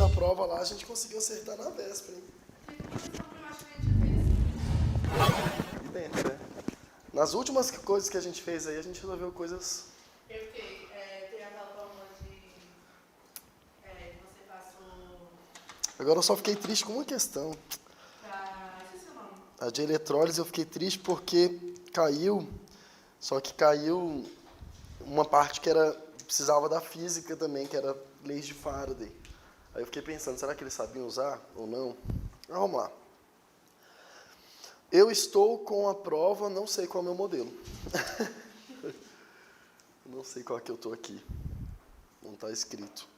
a prova lá, a gente conseguiu acertar na véspera, hein? E dentro, né? Nas últimas coisas que a gente fez aí, a gente resolveu coisas... Eu fiquei, tem aquela fórmula de que você passou Agora eu só fiquei triste com uma questão. esqueci o nome. A de eletrólise eu fiquei triste porque caiu, só que caiu uma parte que precisava da física também, que era leis de Faraday. Aí eu fiquei pensando, será que eles sabiam usar ou não? Mas vamos lá. Eu estou com a prova, não sei qual é o meu modelo. Não sei qual é que eu estou aqui. Não está escrito.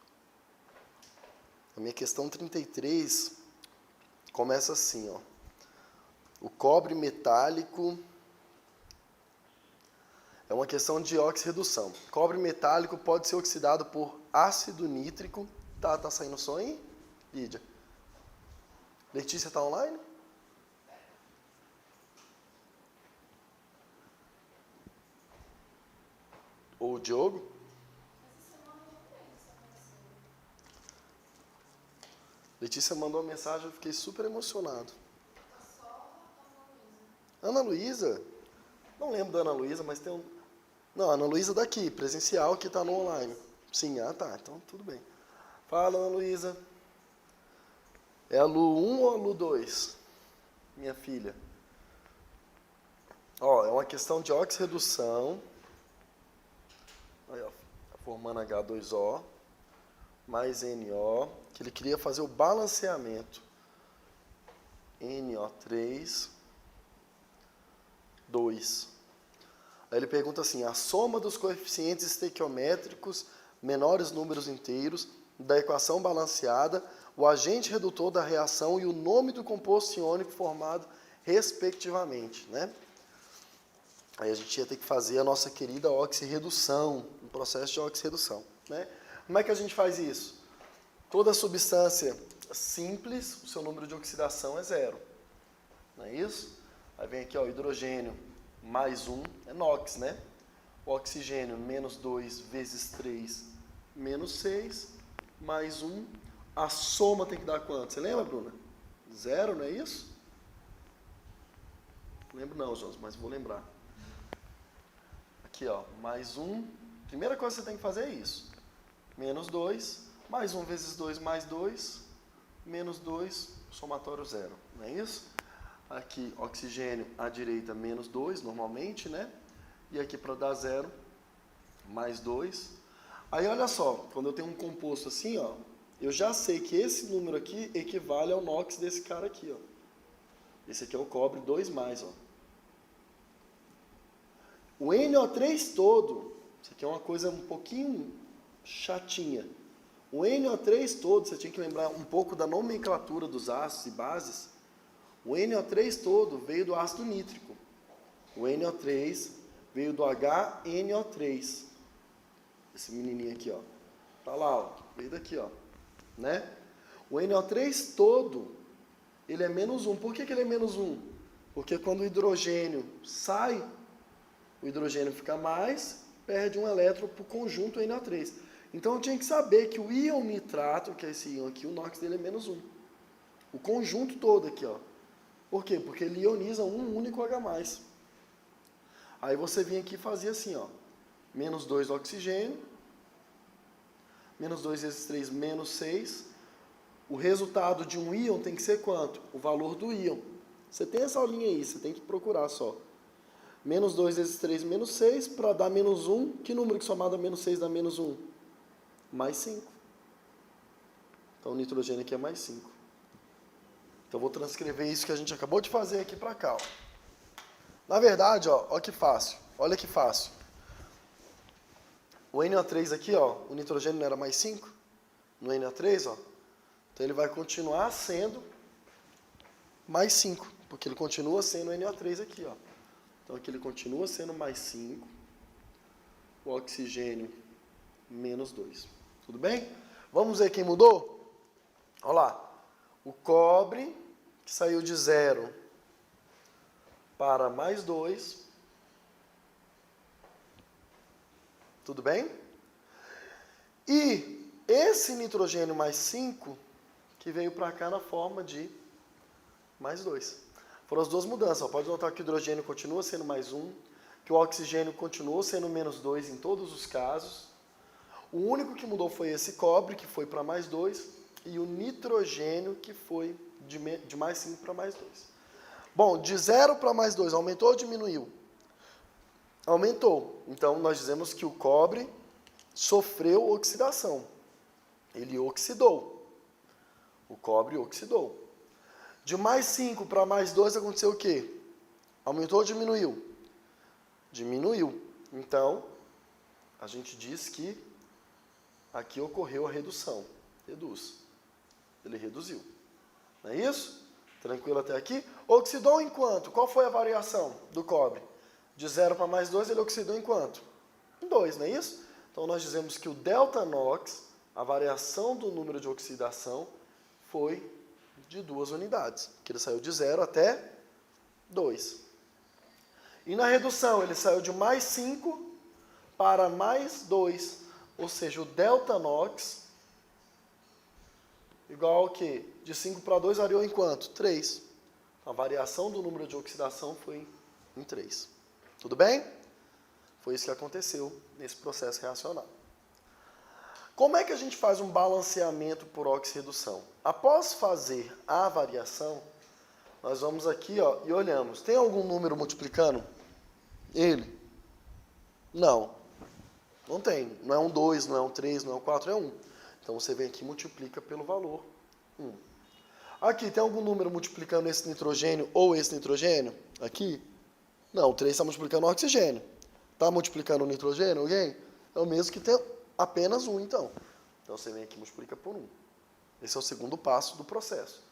A minha questão 33 começa assim, ó. O cobre metálico é uma questão de oxirredução. Cobre metálico pode ser oxidado por ácido nítrico. Tá saindo som aí? Lídia. Letícia tá online? Ou o Diogo? Letícia mandou uma mensagem, eu fiquei super emocionado. Ana Luísa? Não lembro da Ana Luísa, mas tem um... Não, a Ana Luísa daqui, presencial, que está no online. Sim, tá, então tudo bem. Fala, Ana Luísa. É a Lu 1 ou a Lu 2? Minha filha. Ó, é uma questão de oxirredução. Aí, ó, formando H2O mais NO, que ele queria fazer o balanceamento. NO3, 2. Aí ele pergunta assim, a soma dos coeficientes estequiométricos, menores números inteiros, da equação balanceada, o agente redutor da reação e o nome do composto iônico formado, respectivamente, né? Aí a gente ia ter que fazer a nossa querida oxirredução, um processo de oxirredução, né? Como é que a gente faz isso? Toda substância simples, o seu número de oxidação é 0, não é isso? Aí vem aqui, ó, hidrogênio mais 1 é NOx, né? O oxigênio menos 2 vezes 3, menos 6, mais 1. A soma tem que dar quanto? Você lembra, Bruna? 0, não é isso? Não lembro não, Jonas, mas vou lembrar. Aqui, ó, mais 1. Primeira coisa que você tem que fazer é isso. Menos 2, mais 1 vezes 2 mais 2, menos 2, somatório 0, não é isso? Aqui, oxigênio à direita, menos 2, normalmente, né? E aqui para dar 0, mais 2. Aí, olha só, quando eu tenho um composto assim, ó, eu já sei que esse número aqui equivale ao NOx desse cara aqui, ó. Esse aqui é o cobre 2+, ó. O NO3 todo, isso aqui é uma coisa um pouquinho chatinha. O NO3 todo, você tinha que lembrar um pouco da nomenclatura dos ácidos e bases. O NO3 todo veio do ácido nítrico. O NO3 veio do HNO3. Esse menininho aqui, ó. Tá lá, ó. Veio daqui, ó. Né? O NO3 todo, ele é menos 1. Por que ele é menos 1? Porque quando o hidrogênio sai, o hidrogênio fica mais, perde um elétron para o conjunto NO3. Então eu tinha que saber que o íon nitrato, que é esse íon aqui, o NOx dele é menos 1. O conjunto todo aqui, ó. Por quê? Porque ele ioniza um único H+. Aí você vinha aqui e fazia assim, ó. Menos 2 do oxigênio. Menos 2 vezes 3, menos 6. O resultado de um íon tem que ser quanto? O valor do íon. Você tem essa aulinha aí, você tem que procurar só. Menos 2 vezes 3, menos 6. Para dar menos 1, que número que somado a menos 6 dá menos 1? Mais 5. Então o nitrogênio aqui é mais 5. Então, eu vou transcrever isso que a gente acabou de fazer aqui para cá. Ó. Na verdade, ó, olha que fácil. Olha que fácil. O NO3 aqui, ó, o nitrogênio não era mais 5? No NO3, ó. Então, ele vai continuar sendo mais 5, porque ele continua sendo o NO3 aqui, ó. Então, aqui ele continua sendo mais 5. O oxigênio, menos 2. Tudo bem? Vamos ver quem mudou? Olha lá. O cobre, que saiu de 0 para mais 2. Tudo bem? E esse nitrogênio mais 5 que veio para cá na forma de mais 2. Foram as duas mudanças. Ó. Pode notar que o hidrogênio continua sendo mais 1, que o oxigênio continuou sendo menos 2 em todos os casos. O único que mudou foi esse cobre, que foi para mais 2, e o nitrogênio, que foi de mais 5 para mais 2. Bom, de 0 para mais 2, aumentou ou diminuiu? Aumentou. Então, nós dizemos que o cobre sofreu oxidação. Ele oxidou. O cobre oxidou. De mais 5 para mais 2 aconteceu o quê? Aumentou ou diminuiu? Diminuiu. Então, a gente diz que aqui ocorreu a redução. Reduz. Ele reduziu. Não é isso? Tranquilo até aqui? Oxidou em quanto? Qual foi a variação do cobre? De 0 para mais 2, ele oxidou em quanto? Em 2, não é isso? Então, nós dizemos que o delta NOx, a variação do número de oxidação, foi de 2 unidades. Que ele saiu de 0 até 2. E na redução, ele saiu de mais 5 para mais 2. Ou seja, o delta NOx igual ao quê? De 5 para 2 variou em quanto? 3. A variação do número de oxidação foi em 3. Tudo bem? Foi isso que aconteceu nesse processo reacional. Como é que a gente faz um balanceamento por oxirredução? Após fazer a variação, nós vamos aqui ó, e olhamos. Tem algum número multiplicando ele? Não. Não tem. Não é um 2, não é um 3, não é um 4, é 1. Então, você vem aqui e multiplica pelo valor 1. Aqui, tem algum número multiplicando esse nitrogênio ou esse nitrogênio? Aqui? Não, o 3 está multiplicando o oxigênio. Está multiplicando o nitrogênio, alguém? É o mesmo que tem apenas 1, então. Então, você vem aqui e multiplica por 1. Esse é o segundo passo do processo.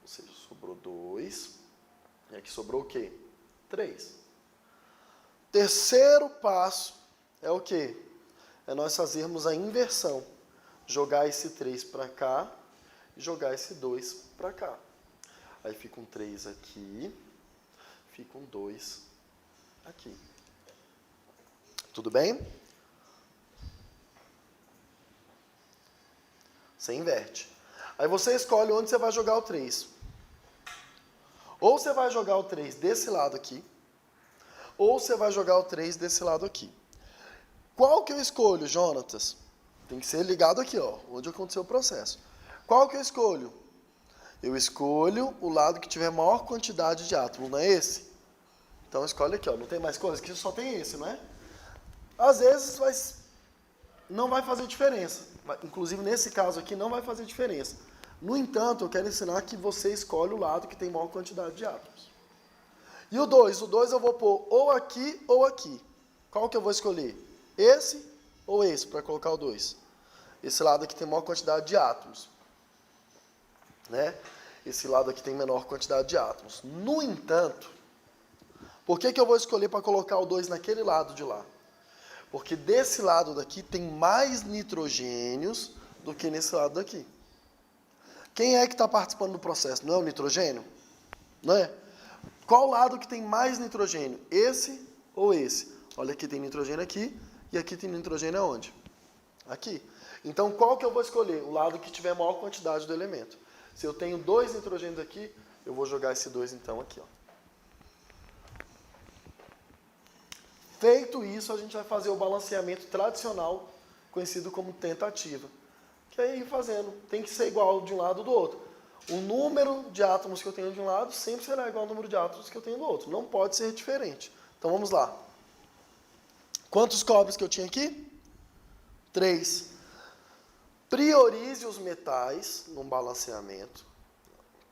Ou seja, sobrou 2. E aqui sobrou o quê? 3. Terceiro passo é o quê? É nós fazermos a inversão. Jogar esse 3 para cá e jogar esse 2 para cá. Aí fica um 3 aqui, fica um 2 aqui. Tudo bem? Você inverte. Aí você escolhe onde você vai jogar o 3. Ou você vai jogar o 3 desse lado aqui, ou você vai jogar o 3 desse lado aqui. Qual que eu escolho, Jonatas? Tem que ser ligado aqui, ó, onde aconteceu o processo. Qual que eu escolho? Eu escolho o lado que tiver maior quantidade de átomos, não é esse? Então, escolhe aqui, ó, não tem mais coisa, que só tem esse, não é? Às vezes, não vai fazer diferença. Inclusive, nesse caso aqui, não vai fazer diferença. No entanto, eu quero ensinar que você escolhe o lado que tem maior quantidade de átomos. E o 2? O 2 eu vou pôr ou aqui ou aqui. Qual que eu vou escolher? Esse ou esse, para colocar o 2? Esse lado aqui tem maior quantidade de átomos. Né? Esse lado aqui tem menor quantidade de átomos. No entanto, por que eu vou escolher para colocar o 2 naquele lado de lá? Porque desse lado daqui tem mais nitrogênios do que nesse lado daqui. Quem é que está participando do processo? Não é o nitrogênio? Não é? Qual lado que tem mais nitrogênio? Esse ou esse? Olha, aqui tem nitrogênio aqui, e aqui tem nitrogênio aonde? Aqui. Então, qual que eu vou escolher? O lado que tiver maior quantidade do elemento. Se eu tenho 2 nitrogênios aqui, eu vou jogar esse 2, então, aqui. Ó. Feito isso, a gente vai fazer o balanceamento tradicional, conhecido como tentativa. Que é ir fazendo. Tem que ser igual de um lado ou do outro. O número de átomos que eu tenho de um lado sempre será igual ao número de átomos que eu tenho do outro. Não pode ser diferente. Então, vamos lá. Quantos cobres que eu tinha aqui? 3. Priorize os metais num balanceamento.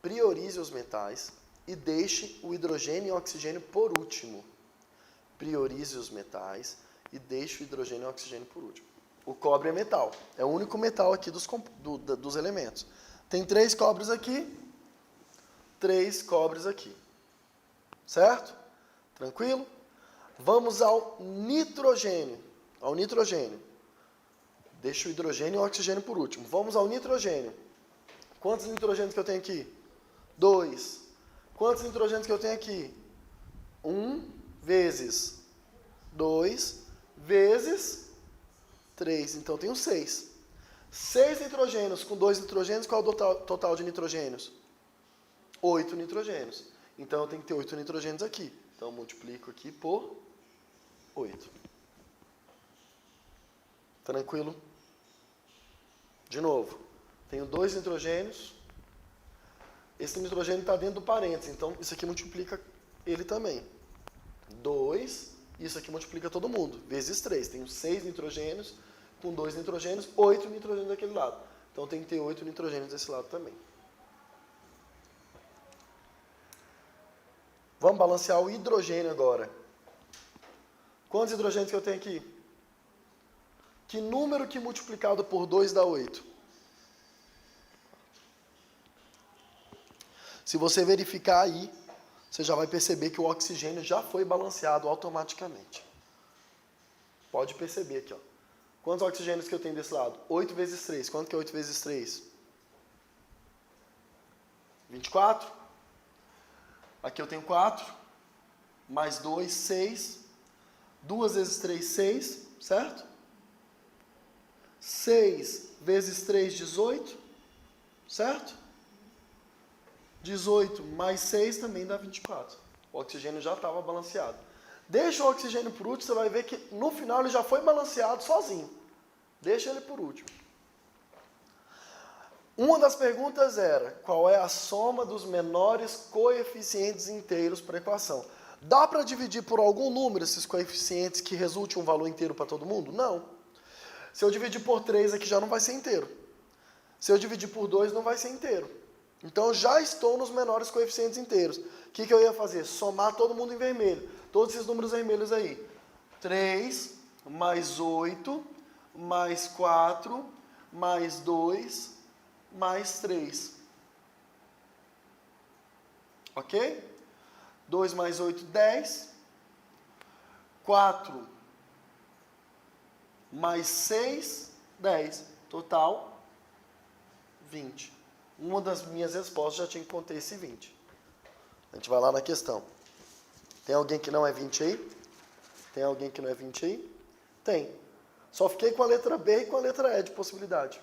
Priorize os metais e deixe o hidrogênio e o oxigênio por último. Priorize os metais e deixe o hidrogênio e o oxigênio por último. O cobre é metal. É o único metal aqui dos elementos. Tem 3 cobres aqui, 3 cobres aqui. Certo? Tranquilo? Vamos ao nitrogênio. Ao nitrogênio. Deixa o hidrogênio e o oxigênio por último. Vamos ao nitrogênio. Quantos nitrogênios que eu tenho aqui? 2. Quantos nitrogênios que eu tenho aqui? 1 vezes 2 vezes 3. Então, eu tenho 6. 6 nitrogênios com 2 nitrogênios, qual é o total de nitrogênios? 8 nitrogênios. Então, eu tenho que ter 8 nitrogênios aqui. Então, eu multiplico aqui por 8. Tranquilo? De novo, tenho 2 nitrogênios. Esse nitrogênio está dentro do parênteses, então isso aqui multiplica ele também. 2, isso aqui multiplica todo mundo, vezes 3. Tenho 6 nitrogênios com 2 nitrogênios, 8 nitrogênios daquele lado. Então tem que ter 8 nitrogênios desse lado também. Vamos balancear o hidrogênio agora. Quantos hidrogênios que eu tenho aqui? Que número que multiplicado por 2 dá 8? Se você verificar aí, você já vai perceber que o oxigênio já foi balanceado automaticamente. Pode perceber aqui, ó. Quantos oxigênios que eu tenho desse lado? 8 vezes 3. Quanto que é 8 vezes 3? 24. Aqui eu tenho 4. Mais 2, 6. 2 vezes 3, 6. Certo? 6 vezes 3, 18. Certo? 18 mais 6 também dá 24. O oxigênio já estava balanceado. Deixa o oxigênio por último, você vai ver que no final ele já foi balanceado sozinho. Deixa ele por último. Uma das perguntas era, qual é a soma dos menores coeficientes inteiros para a equação? Dá para dividir por algum número esses coeficientes que resulte um valor inteiro para todo mundo? Não. Se eu dividir por 3 aqui já não vai ser inteiro. Se eu dividir por 2 não vai ser inteiro. Então, já estou nos menores coeficientes inteiros. O que eu ia fazer? Somar todo mundo em vermelho. Todos esses números vermelhos aí. 3, mais 8, mais 4, mais 2, mais 3. Ok? 2 mais 8, 10. 4 mais 6, 10. Total, 20. Uma das minhas respostas já tinha que conter esse 20. A gente vai lá na questão. Tem alguém que não é 20 aí? Tem alguém que não é 20 aí? Tem. Só fiquei com a letra B e com a letra E de possibilidade.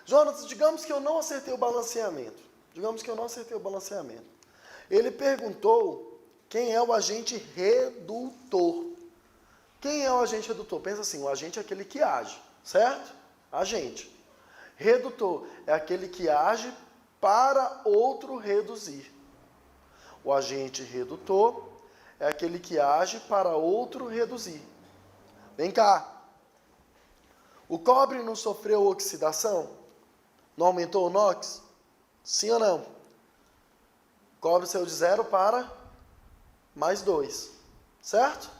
Jonas, digamos que eu não acertei o balanceamento. Ele perguntou quem é o agente redutor. Quem é o agente redutor? Pensa assim, o agente é aquele que age, certo? Agente. Redutor é aquele que age para outro reduzir. O agente redutor é aquele que age para outro reduzir. Vem cá. O cobre não sofreu oxidação? Não aumentou o NOx? Sim ou não? O cobre saiu de 0 para mais 2. Certo?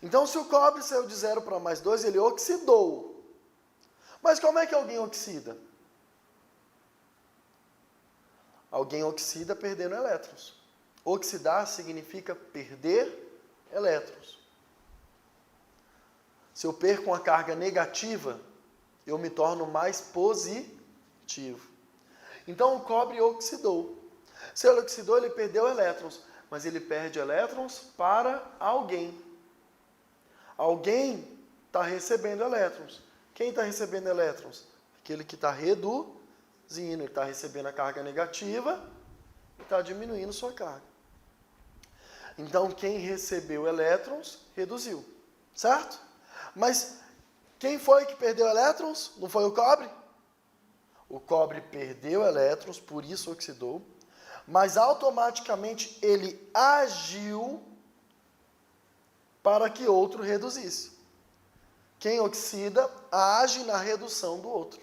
Então, se o cobre saiu de 0 para mais 2, ele oxidou. Mas como é que alguém oxida? Alguém oxida perdendo elétrons. Oxidar significa perder elétrons. Se eu perco uma carga negativa, eu me torno mais positivo. Então, o cobre oxidou. Se ele oxidou, ele perdeu elétrons. Mas ele perde elétrons para alguém. Alguém está recebendo elétrons. Quem está recebendo elétrons? Aquele que está reduzindo. Ele está recebendo a carga negativa e está diminuindo sua carga. Então, quem recebeu elétrons, reduziu. Certo? Mas quem foi que perdeu elétrons? Não foi o cobre? O cobre perdeu elétrons, por isso oxidou. Mas automaticamente ele agiu para que outro reduzisse. Quem oxida age na redução do outro.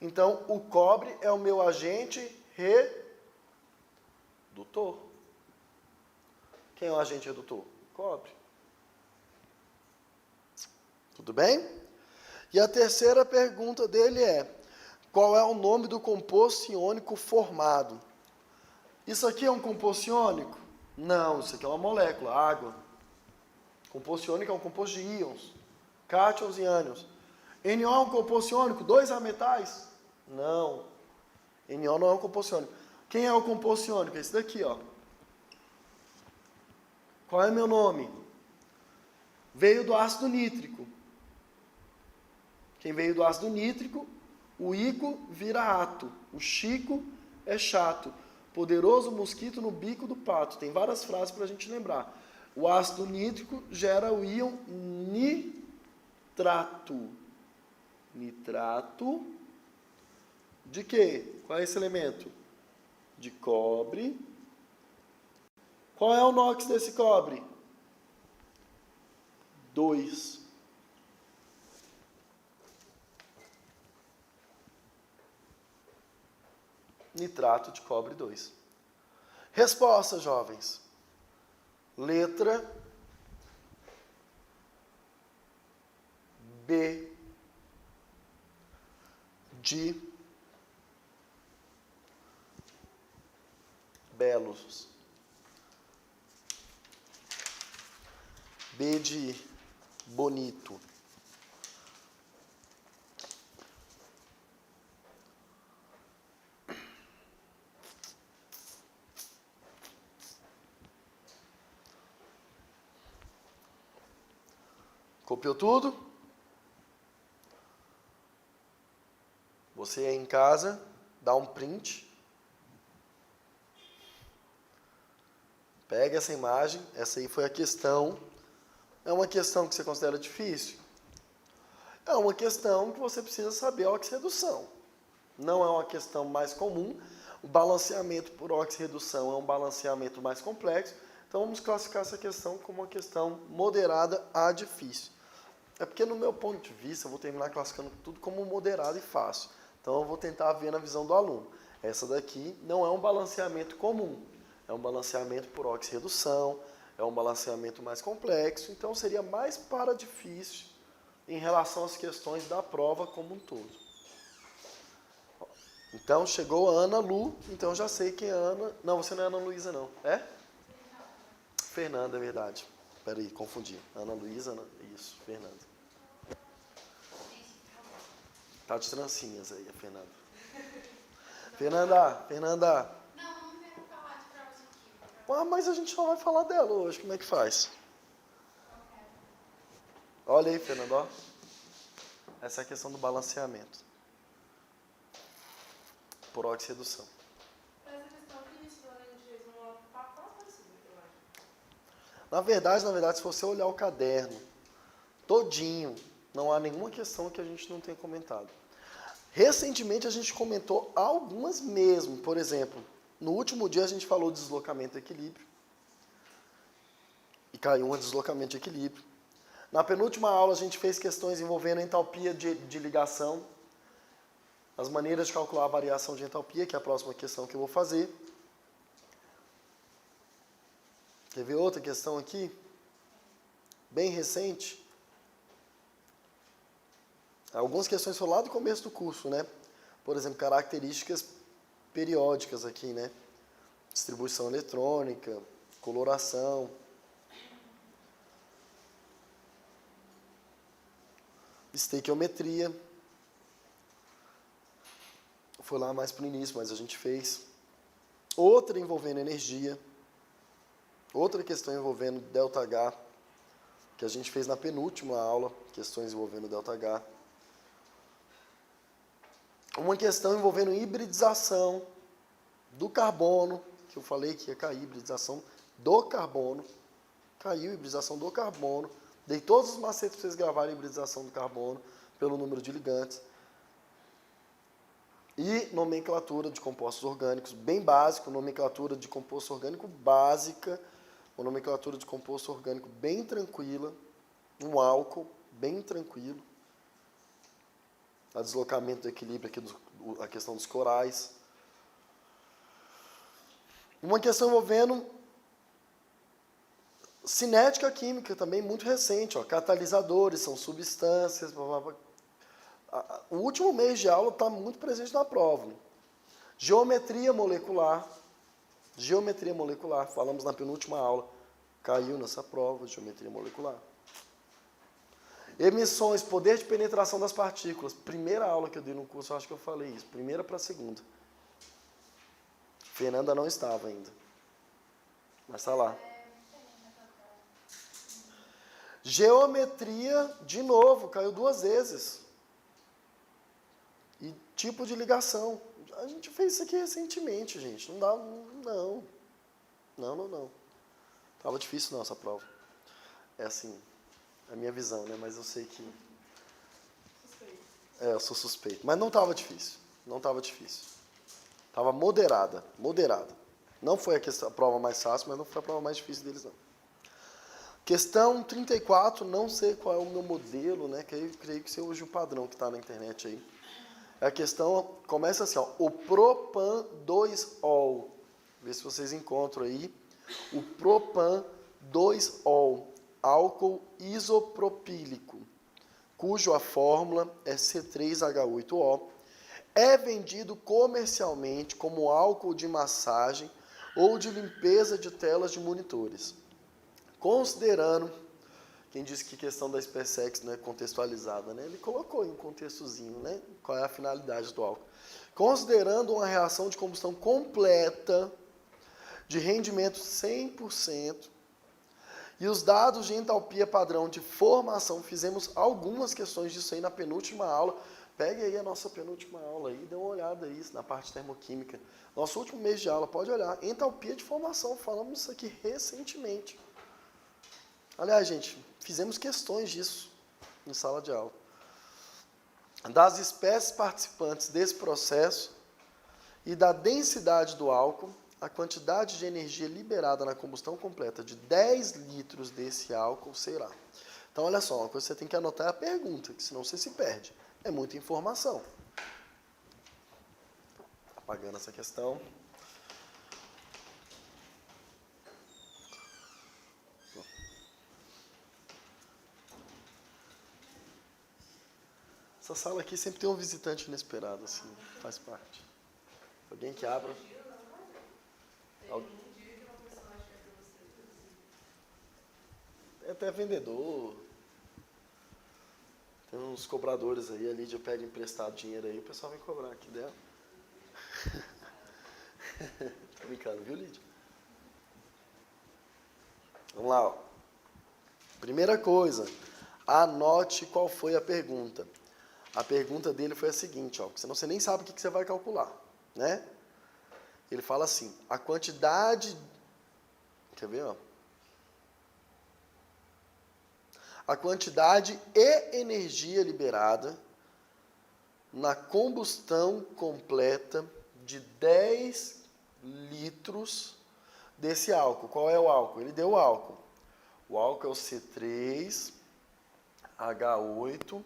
Então, o cobre é o meu agente redutor. Quem é o agente redutor? Cobre. Tudo bem? E a terceira pergunta dele é, qual é o nome do composto iônico formado? Isso aqui é um composto iônico? Não, isso aqui é uma molécula, água. Composto iônico é um composto de íons. Cátions e ânions. NO é um composto iônico? 2 ametais? Não. NO não é um composto iônico. Quem é o composto iônico? Esse daqui, ó. Qual é meu nome? Veio do ácido nítrico. Quem veio do ácido nítrico, o Ico vira ato, o Chico é chato, poderoso mosquito no bico do pato. Tem várias frases para a gente lembrar. O ácido nítrico gera o íon nitrato. Nitrato de quê? Qual é esse elemento? De cobre. Qual é o NOx desse cobre? 2. Nitrato de cobre 2. Resposta, jovens. Letra B de belos. B de bonito. Copiou tudo? Você aí em casa, dá um print. Pega essa imagem, essa aí foi a questão. É uma questão que você considera difícil? É uma questão que você precisa saber a oxirredução. Não é uma questão mais comum. O balanceamento por oxirredução é um balanceamento mais complexo. Então vamos classificar essa questão como uma questão moderada a difícil. É porque no meu ponto de vista eu vou terminar classificando tudo como moderado e fácil. Então eu vou tentar ver na visão do aluno. Essa daqui não é um balanceamento comum. É um balanceamento por oxirredução, é um balanceamento mais complexo, então seria mais para difícil em relação às questões da prova como um todo. Então chegou a Ana Lu, então eu já sei quem é a Ana. Não, você não é Ana Luísa não, é? Fernanda, é verdade. Peraí, confundi. Ana Luísa, isso, Fernanda. Tá de trancinhas aí, a Fernanda. Fernanda. Não, vamos ver o falar de provas de química. Ah, mas a gente só vai falar dela hoje, como é que faz? Olha aí, Fernanda, ó. Essa é a questão do balanceamento. Por oxirredução. Essa questão que eles falam de fez uma papo parecido, eu acho. Na verdade, se você olhar o caderno todinho, não há nenhuma questão que a gente não tenha comentado. Recentemente a gente comentou algumas mesmo. Por exemplo, no último dia a gente falou de deslocamento de equilíbrio. E caiu um deslocamento de equilíbrio. Na penúltima aula a gente fez questões envolvendo a entalpia de ligação. As maneiras de calcular a variação de entalpia, que é a próxima questão que eu vou fazer. Quer ver outra questão aqui? Bem recente. Algumas questões foram lá do começo do curso, né? Por exemplo, características periódicas aqui, né? Distribuição eletrônica, coloração. Estequiometria. Foi lá mais para o início, mas a gente fez. Outra envolvendo energia. Outra questão envolvendo ΔH, que a gente fez na penúltima aula, questões envolvendo ΔH. Uma questão envolvendo hibridização do carbono, que eu falei que ia cair, hibridização do carbono. Caiu a hibridização do carbono. Dei todos os macetes para vocês gravarem a hibridização do carbono pelo número de ligantes. E nomenclatura de compostos orgânicos, bem básico, nomenclatura de composto orgânico básica, uma nomenclatura de composto orgânico bem tranquila, um álcool bem tranquilo. A deslocamento do equilíbrio aqui, a questão dos corais. Uma questão envolvendo cinética química, também muito recente. Ó, catalisadores, são substâncias. Blá, blá, blá. O último mês de aula está muito presente na prova. Geometria molecular. Geometria molecular, falamos na penúltima aula. Caiu nessa prova, geometria molecular. Emissões, poder de penetração das partículas. Primeira aula que eu dei no curso, eu acho que eu falei isso. Primeira para a segunda. Fernanda não estava ainda. Mas está lá. Geometria, de novo, caiu 2 vezes. tipo de ligação. A gente fez isso aqui recentemente, gente. Não dá, não. Tava difícil não essa prova. É assim, a minha visão, né? Mas eu sei que... eu sou suspeito. Mas não estava difícil. Estava moderada. Não foi a prova mais fácil, mas não foi a prova mais difícil deles, não. Questão 34, não sei qual é o meu modelo, né? Creio que seja hoje o padrão que está na internet aí. A questão começa assim, ó, o propan 2-ol. Vê se vocês encontram aí. O propan 2-ol, álcool isopropílico, cuja fórmula é C3H8O, é vendido comercialmente como álcool de massagem ou de limpeza de telas de monitores. Considerando, quem disse que a questão da SpaceX não é contextualizada, né? Ele colocou em um contextozinho, né? Qual é a finalidade do álcool. Considerando uma reação de combustão completa, de rendimento 100%, e os dados de entalpia padrão de formação, fizemos algumas questões disso aí na penúltima aula. Pegue aí a nossa penúltima aula aí, dê uma olhada aí na parte termoquímica. Nosso último mês de aula, pode olhar. Entalpia de formação, falamos isso aqui recentemente. Aliás, gente, fizemos questões disso em sala de aula. Das espécies participantes desse processo e da densidade do álcool, a quantidade de energia liberada na combustão completa de 10 litros desse álcool será. Então, olha só, uma coisa que você tem que anotar é a pergunta, que senão você se perde. É muita informação. Apagando essa questão. Essa sala aqui sempre tem um visitante inesperado, assim, faz parte. Alguém que abra. É até vendedor. Tem uns cobradores aí, a Lídia pega emprestado dinheiro aí, o pessoal vem cobrar aqui dela. Tô brincando, viu, Lídia? Vamos lá, ó. Primeira coisa, anote qual foi a pergunta. A pergunta dele foi a seguinte, ó, senão você nem sabe o que você vai calcular, né? Ele fala assim, a quantidade... Quer ver, ó? A quantidade e energia liberada na combustão completa de 10 litros desse álcool. Qual é o álcool? Ele deu o álcool. O álcool é o C3H8O,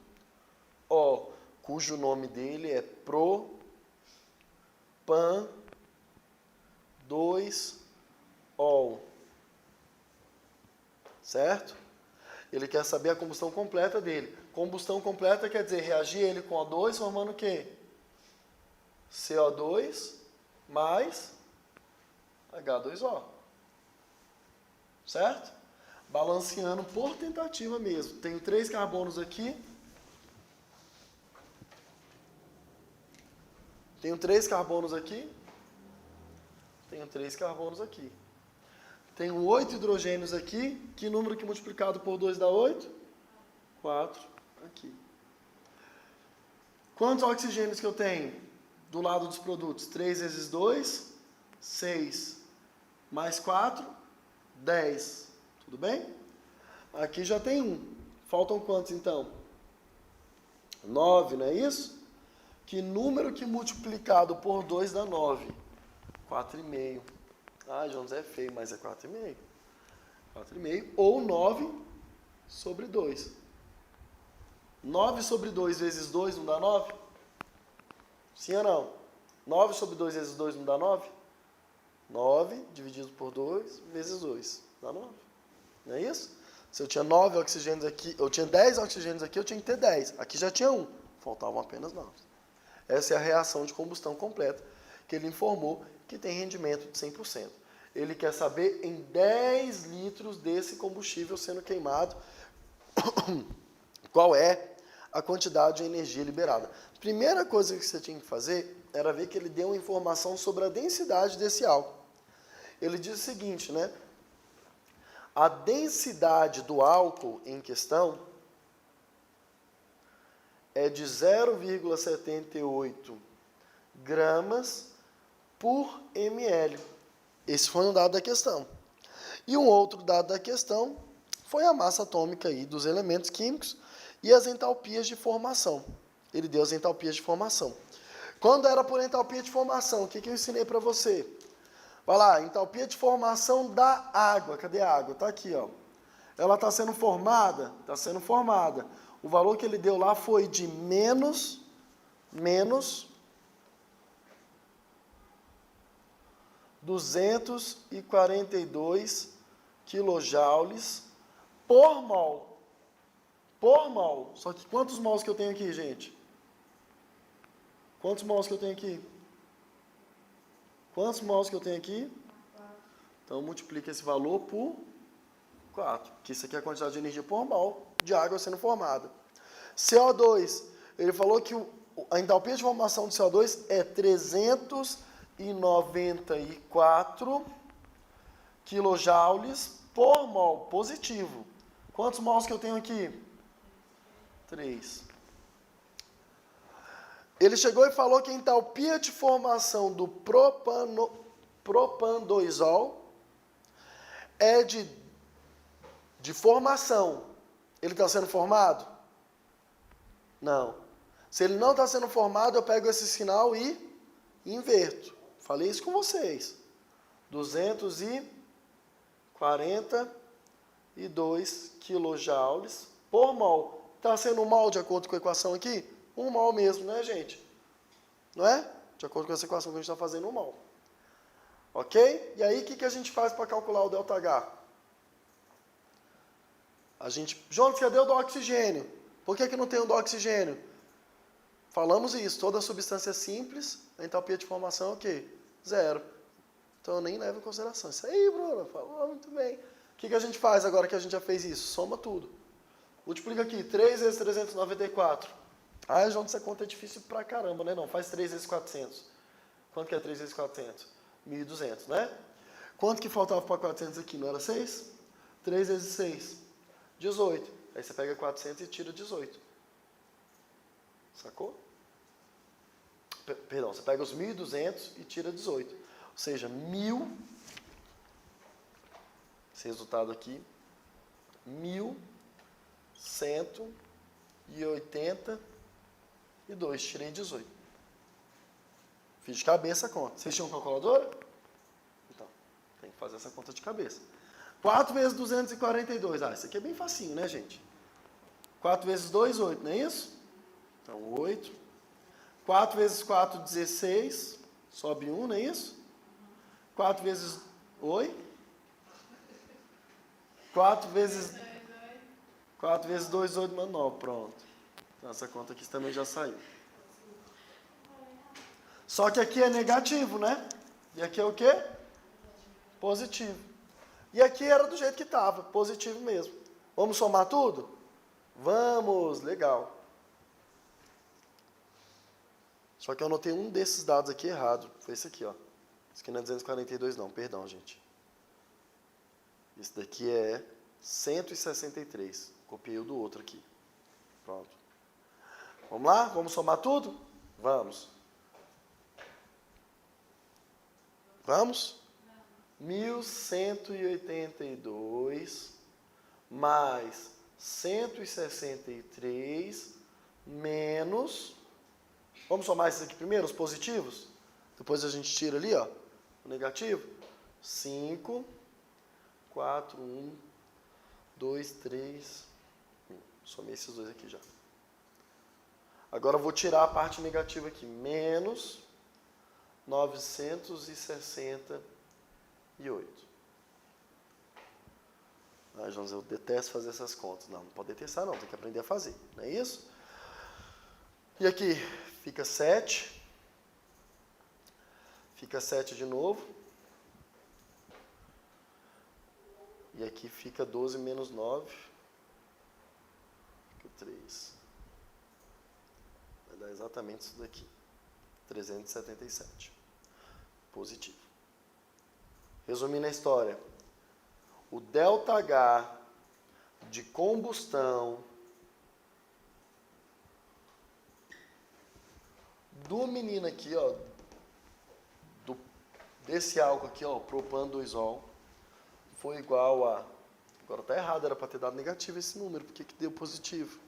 cujo nome dele é propan 2-ol. Certo? Ele quer saber a combustão completa dele. Combustão completa quer dizer reagir ele com O2 formando o quê? CO2 mais H2O. Certo? Balanceando por tentativa mesmo. Tenho 3 carbonos aqui. Tenho 3 carbonos aqui. Tenho 3 carbonos aqui. Tenho 8 hidrogênios aqui. Que número que multiplicado por 2 dá 8? 4 aqui. Quantos oxigênios que eu tenho do lado dos produtos? 3 vezes 2, 6. Mais 4, 10. Tudo bem? Aqui já tem 1. Faltam quantos então? 9, não é isso? Que número que multiplicado por 2 dá 9? 4,5. Ah, João Zé é feio, mas é 4,5. 4,5 ou 9 sobre 2. 9 sobre 2 vezes 2 não dá 9? Sim ou não? 9 sobre 2 vezes 2 não dá 9? 9 dividido por 2 vezes 2 dá 9. Não é isso? Se eu tinha 9 oxigênios aqui, eu tinha 10 oxigênios aqui, eu tinha que ter 10. Aqui já tinha 1. Faltavam apenas 9. Essa é a reação de combustão completa que ele informou que tem rendimento de 100%. Ele quer saber em 10 litros desse combustível sendo queimado, qual é a quantidade de energia liberada. Primeira coisa que você tinha que fazer era ver que ele deu uma informação sobre a densidade desse álcool. Ele diz o seguinte, né? A densidade do álcool em questão é de 0,78 gramas por ml. Esse foi um dado da questão. E um outro dado da questão foi a massa atômica aí dos elementos químicos e as entalpias de formação. Ele deu as entalpias de formação. Quando era por entalpia de formação, o que eu ensinei para você? Vai lá, entalpia de formação da água. Cadê a água? Está aqui, ó. Ela está sendo formada? Está sendo formada. O valor que ele deu lá foi de menos 242 quilojoules por mol. Por mol. Só que quantos mols que eu tenho aqui, gente? Quantos mols que eu tenho aqui? Quantos mols que eu tenho aqui? 4. Então, multiplica esse valor por 4. Que isso aqui é a quantidade de energia por mol de água sendo formada. CO2. Ele falou que a entalpia de formação do CO2 é 394 quilojoules por mol. Positivo. Quantos mols que eu tenho aqui? 3. Ele chegou e falou que a entalpia de formação do propandoizol é de formação. Ele está sendo formado? Não. Se ele não está sendo formado, eu pego esse sinal e inverto. Falei isso com vocês. 242 quilojoules por mol. Está sendo um mol de acordo com a equação aqui? Um mol mesmo, né, gente? Não é? De acordo com essa equação que a gente está fazendo, um mol. Ok? E aí, o que a gente faz para calcular o ΔH? Jonas, cadê o do oxigênio? Por que não tem o do oxigênio? Falamos isso. Toda substância simples, a entalpia de formação é o quê? 0. Então, eu nem levo em consideração. Isso aí, Bruna, falou muito bem. O que a gente faz agora que a gente já fez isso? Soma tudo. Multiplica aqui. 3 vezes 394. Ah, João, essa conta é difícil pra caramba, né? Não, faz 3 vezes 400. Quanto que é 3 vezes 400? 1.200, né? Quanto que faltava para 400 aqui? Não era 6? 3 vezes 6. 18. Aí você pega 400 e tira 18. Sacou? Perdão, você pega os 1.200 e tira 18. Ou seja, 1.000, esse resultado aqui, 1.182. Tirei 18. Fiz de cabeça a conta. Vocês tinham calculadora? Então, tem que fazer essa conta de cabeça. 4 vezes 242. Ah, isso aqui é bem facinho, né, gente? 4 vezes 2, 8, não é isso? Então, 8. 4 vezes 4, 16. Sobe 1, não é isso? 4 vezes... Oi? 4 vezes 2, 8, 9. Pronto. Então, essa conta aqui também já saiu. Só que aqui é negativo, né? E aqui é o quê? Positivo. E aqui era do jeito que estava, positivo mesmo. Vamos somar tudo? Vamos, legal. Só que eu anotei um desses dados aqui errado. Foi esse aqui, ó. Esse aqui não é 242 não, perdão, gente. Esse daqui é 163. Copiei o do outro aqui. Pronto. Vamos lá? Vamos somar tudo? Vamos. Vamos? 1.182 mais 163 menos... Vamos somar esses aqui primeiro, os positivos? Depois a gente tira ali, ó, o negativo. 5, 4, 1, 2, 3... Somei esses dois aqui já. Agora eu vou tirar a parte negativa aqui. Menos 968. Ah, João, eu detesto fazer essas contas. Não pode detestar não, tem que aprender a fazer. Não é isso? E aqui fica 7. Fica 7 de novo. E aqui fica 12 menos 9. Fica 3. Vai dar exatamente isso daqui. 377. Positivo. Resumindo a história. O ΔH de combustão do menino aqui, ó, desse álcool aqui, ó, propan-2-ol, foi igual a... Agora tá errado, era para ter dado negativo esse número, por que que deu positivo?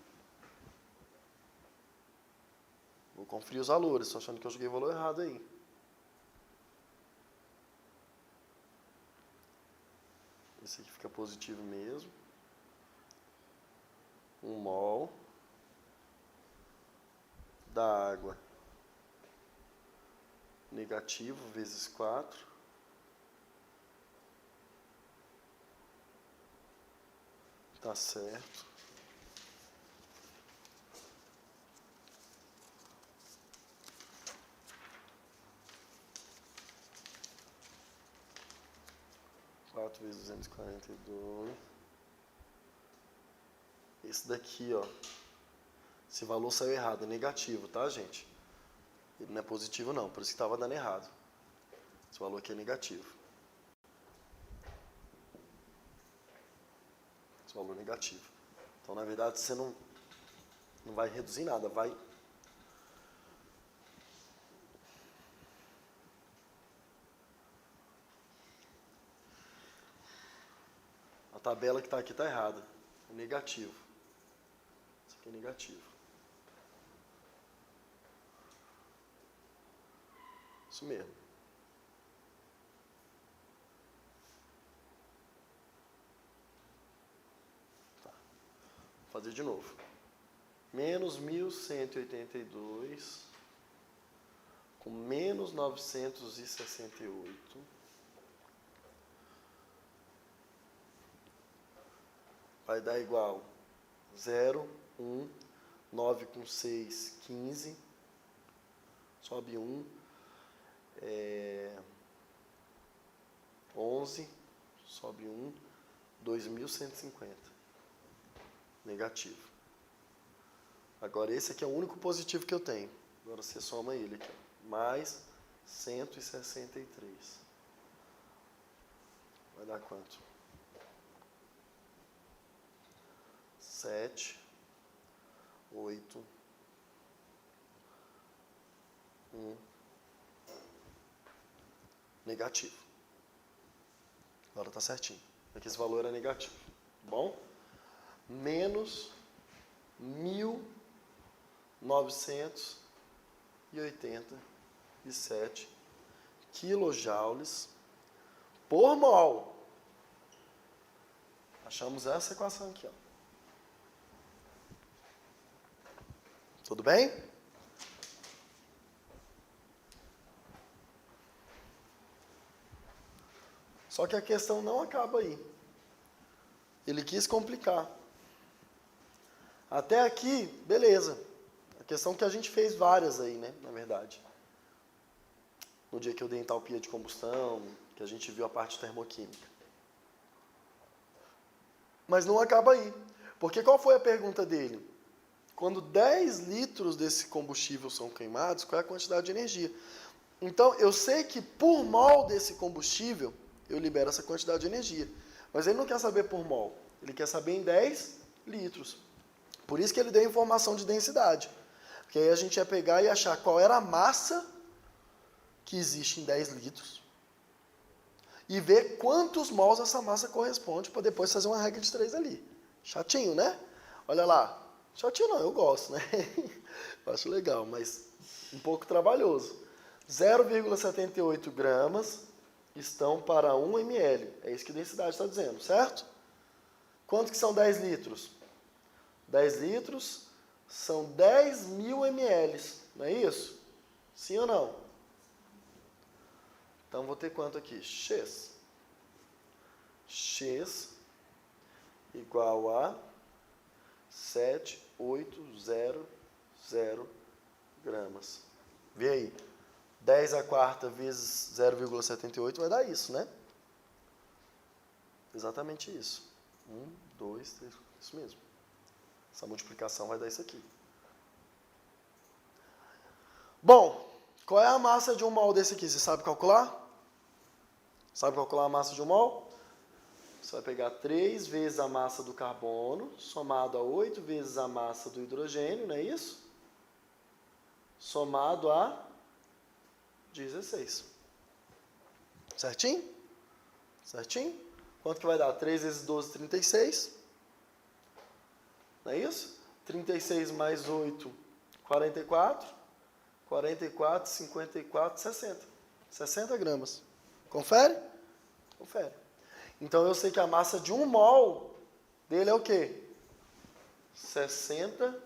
Vou conferir os valores, estou achando que eu joguei o valor errado aí. Esse aqui fica positivo mesmo. 1 mol da água negativo vezes 4 tá certo. Quatro vezes 242. Esse daqui, ó, esse valor saiu errado, é negativo, tá, gente? Ele não é positivo não, por isso que estava dando errado. Esse valor aqui é negativo. Esse valor é negativo. Então, na verdade, você não vai reduzir nada, vai... A tabela que está aqui está errada. É negativo. Isso aqui é negativo. Isso mesmo. Tá. Vou fazer de novo. Menos 1.182 com menos 968 vai dar igual 0, 1, 9 com 6, 15, sobe 1, 11, sobe 1, 2.150, negativo. Agora esse aqui é o único positivo que eu tenho, agora você soma ele aqui, ó. Mais 163, vai dar quanto? 7, 8, 1, negativo. Agora está certinho. Aqui esse valor é negativo. Bom? Menos 1.987 quilojoules por mol. Achamos essa equação aqui, ó. Tudo bem? Só que a questão não acaba aí. Ele quis complicar. Até aqui, beleza. A questão que a gente fez várias aí, né, na verdade. No dia que eu dei entalpia de combustão, que a gente viu a parte termoquímica. Mas não acaba aí. Porque qual foi a pergunta dele? Quando 10 litros desse combustível são queimados, qual é a quantidade de energia? Então, eu sei que por mol desse combustível, eu libero essa quantidade de energia. Mas ele não quer saber por mol. Ele quer saber em 10 litros. Por isso que ele deu a informação de densidade. Porque aí a gente ia pegar e achar qual era a massa que existe em 10 litros e ver quantos mols essa massa corresponde para depois fazer uma regra de 3 ali. Chatinho, né? Olha lá. Chatinho não, eu gosto, né? Eu acho legal, mas um pouco trabalhoso. 0,78 gramas estão para 1 ml. É isso que a densidade está dizendo, certo? Quanto que são 10 litros? 10 litros são 10.000 ml, não é isso? Sim ou não? Então, vou ter quanto aqui? X. X igual a 7,800 gramas. Vê aí. 10 a quarta vezes 0,78 vai dar isso, né? Exatamente isso. 1, 2, 3, isso mesmo. Essa multiplicação vai dar isso aqui. Bom, qual é a massa de um mol desse aqui? Você sabe calcular? Sabe calcular a massa de um mol? Você vai pegar 3 vezes a massa do carbono, somado a 8 vezes a massa do hidrogênio, não é isso? somado a 16. Certinho? Certinho? Quanto que vai dar? 3 vezes 12, 36. Não é isso? 36 mais 8, 44. 44, 54, 60. 60 gramas. Confere? Confere. Então eu sei que a massa de 1 mol dele é o quê? 60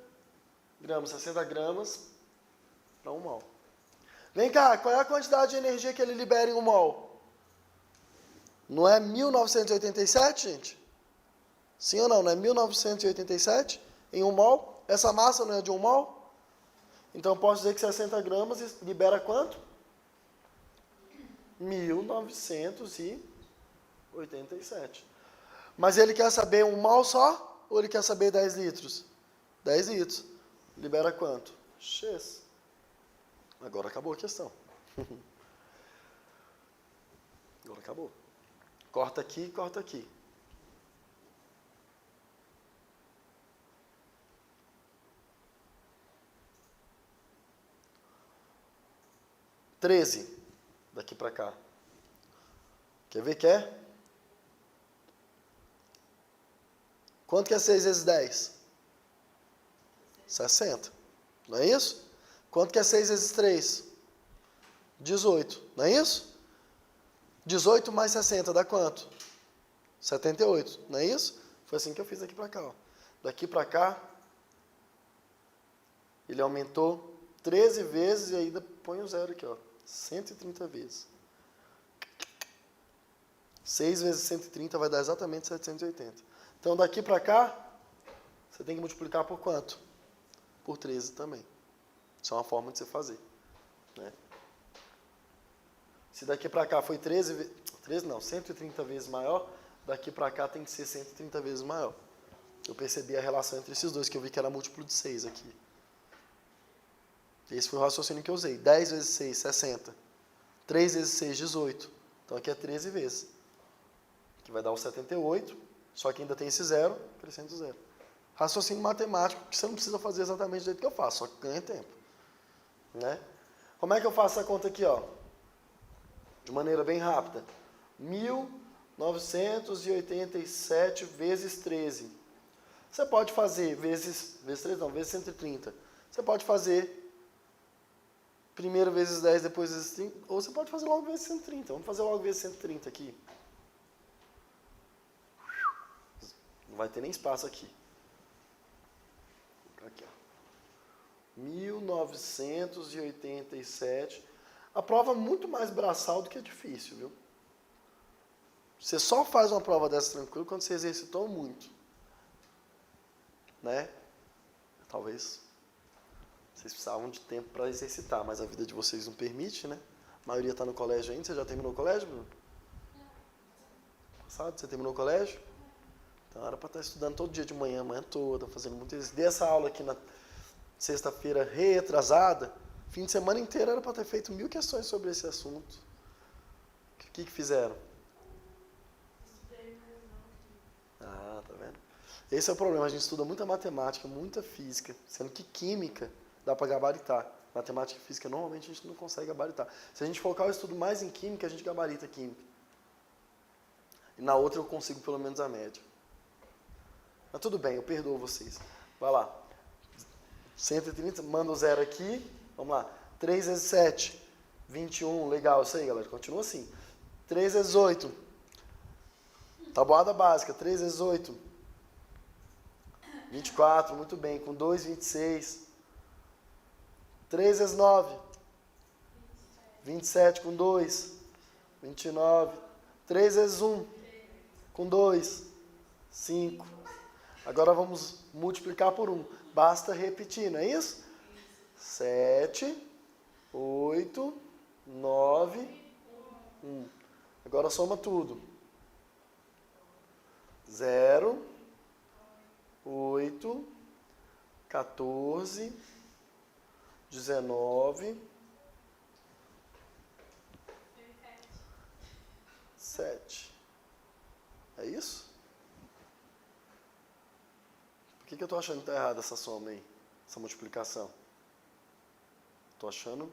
gramas. 60 gramas para 1 mol. Vem cá, qual é a quantidade de energia que ele libera em 1 mol? Não é 1987, gente? Sim ou não? Não é 1987 em 1 mol? Essa massa não é de 1 mol? Então, eu posso dizer que 60 gramas libera quanto? 1987. Mas ele quer saber 1 mol só? Ou ele quer saber 10 litros? 10 litros. Libera quanto? X. Agora acabou a questão. Agora acabou. Corta aqui, corta aqui. Treze. Daqui para cá. Quer ver? Quer? Quanto que é 6 vezes 10? 60. Não é isso? Quanto que é 6 vezes 3? 18. Não é isso? 18 mais 60 dá quanto? 78. Não é isso? Foi assim que eu fiz daqui para cá. Ó. Daqui para cá, ele aumentou 13 vezes e ainda põe o zero aqui. Ó. 130 vezes. 6 vezes 130 vai dar exatamente 780. Então, daqui para cá, você tem que multiplicar por quanto? Por 13 também. Isso é uma forma de você fazer. Né? Se daqui para cá foi 130 vezes maior, daqui para cá tem que ser 130 vezes maior. Eu percebi a relação entre esses dois, que eu vi que era múltiplo de 6 aqui. Esse foi o raciocínio que eu usei. 10 vezes 6, 60. 3 vezes 6, 18. Então aqui é 13 vezes. Que vai dar o 78, só que ainda tem esse zero, acrescenta o zero. Raciocínio matemático, que você não precisa fazer exatamente do jeito que eu faço, só que ganha tempo. Né? Como é que eu faço essa conta aqui? Ó? De maneira bem rápida. 1987 vezes 13. Você pode fazer vezes 13 não, vezes 130. Você pode fazer primeiro vezes 10, depois vezes 30, ou você pode fazer logo vezes 130. Vamos fazer logo vezes 130 aqui. Não vai ter nem espaço aqui. Aqui, ó. 1987. A prova é muito mais braçal do que é difícil, viu? Você só faz uma prova dessa tranquilo quando você exercitou muito. Né? Talvez vocês precisavam de tempo para exercitar, mas a vida de vocês não permite, né? A maioria está no colégio ainda. Você já terminou o colégio, Bruno? Passado? Você terminou o colégio? Então era para estar estudando todo dia de manhã, a manhã toda, fazendo muito exercício. Dei essa aula aqui na sexta-feira retrasada. Fim de semana inteiro era para ter feito 1000 questões sobre esse assunto. O que fizeram? Ah, tá vendo? Esse é o problema, a gente estuda muita matemática, muita física, sendo que química dá para gabaritar. Matemática e física, normalmente, a gente não consegue gabaritar. Se a gente focar o estudo mais em química, a gente gabarita química. E na outra eu consigo pelo menos a média. Mas tudo bem, eu perdoo vocês. Vai lá. 130, manda o zero aqui. Vamos lá. 3 vezes 7, 21. Legal, isso aí, galera. Continua assim. 3 vezes 8. Tabuada básica. 3 vezes 8. 24, muito bem. Com 2, 26. 3 vezes 9. 27 com 2. 29. 3 vezes 1. Com 2. 5. Agora vamos multiplicar por 1. Basta repetir, não é isso? 7, 8, 9, 1. Agora soma tudo. 0, 8, 14, 19, 7. É isso? Por que eu estou achando que está errada essa soma aí? Essa multiplicação? Tô achando.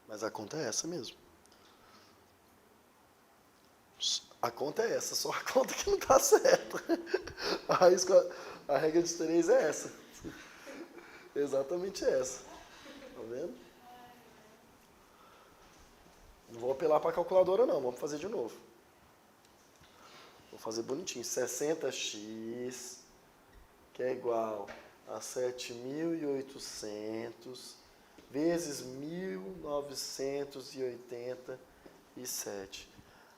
Mas a conta é essa mesmo. A conta é essa, só a conta que não tá certa. A regra de 3 é essa. Exatamente essa. Tá vendo? Não vou apelar para a calculadora não, vamos fazer de novo. Vou fazer bonitinho. 60x, que é igual a 7.800 vezes 1.987.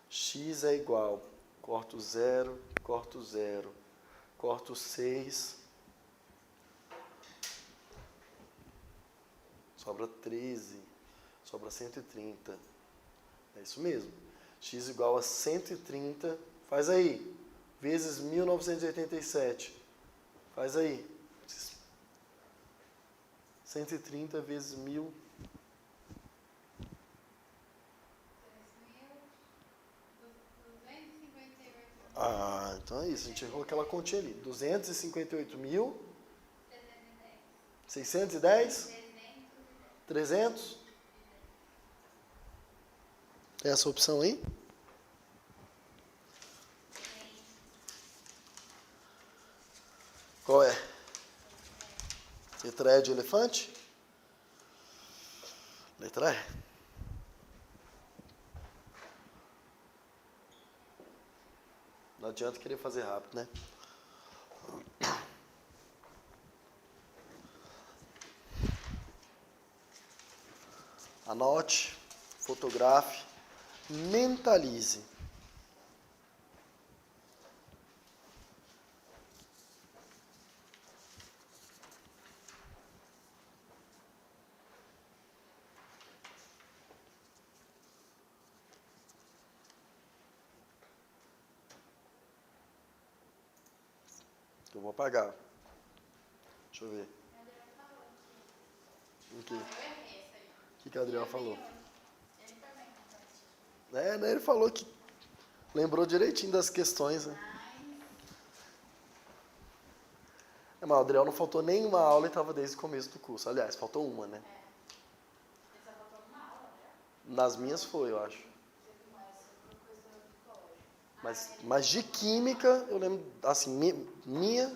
X é igual, corto 0, corto 0, corto 6, sobra 13, sobra 130. É isso mesmo. X igual a 130, faz aí, vezes 1987. Faz aí. 130 vezes 1000. Ah, então é isso. A gente errou aquela continha ali. 258.610? 300? Tem essa opção aí? Qual é? Letra E de elefante? Letra E. Não adianta querer fazer rápido, né? Anote, fotografe, mentalize. Eu vou apagar. Deixa eu ver. O que a Adriel falou? É, né? Ele falou que lembrou direitinho das questões, né? É, mas o Adriel não faltou nenhuma aula e estava desde o começo do curso. Aliás, faltou uma, né? Nas minhas foi, eu acho. Mas de química, eu lembro, assim, minha,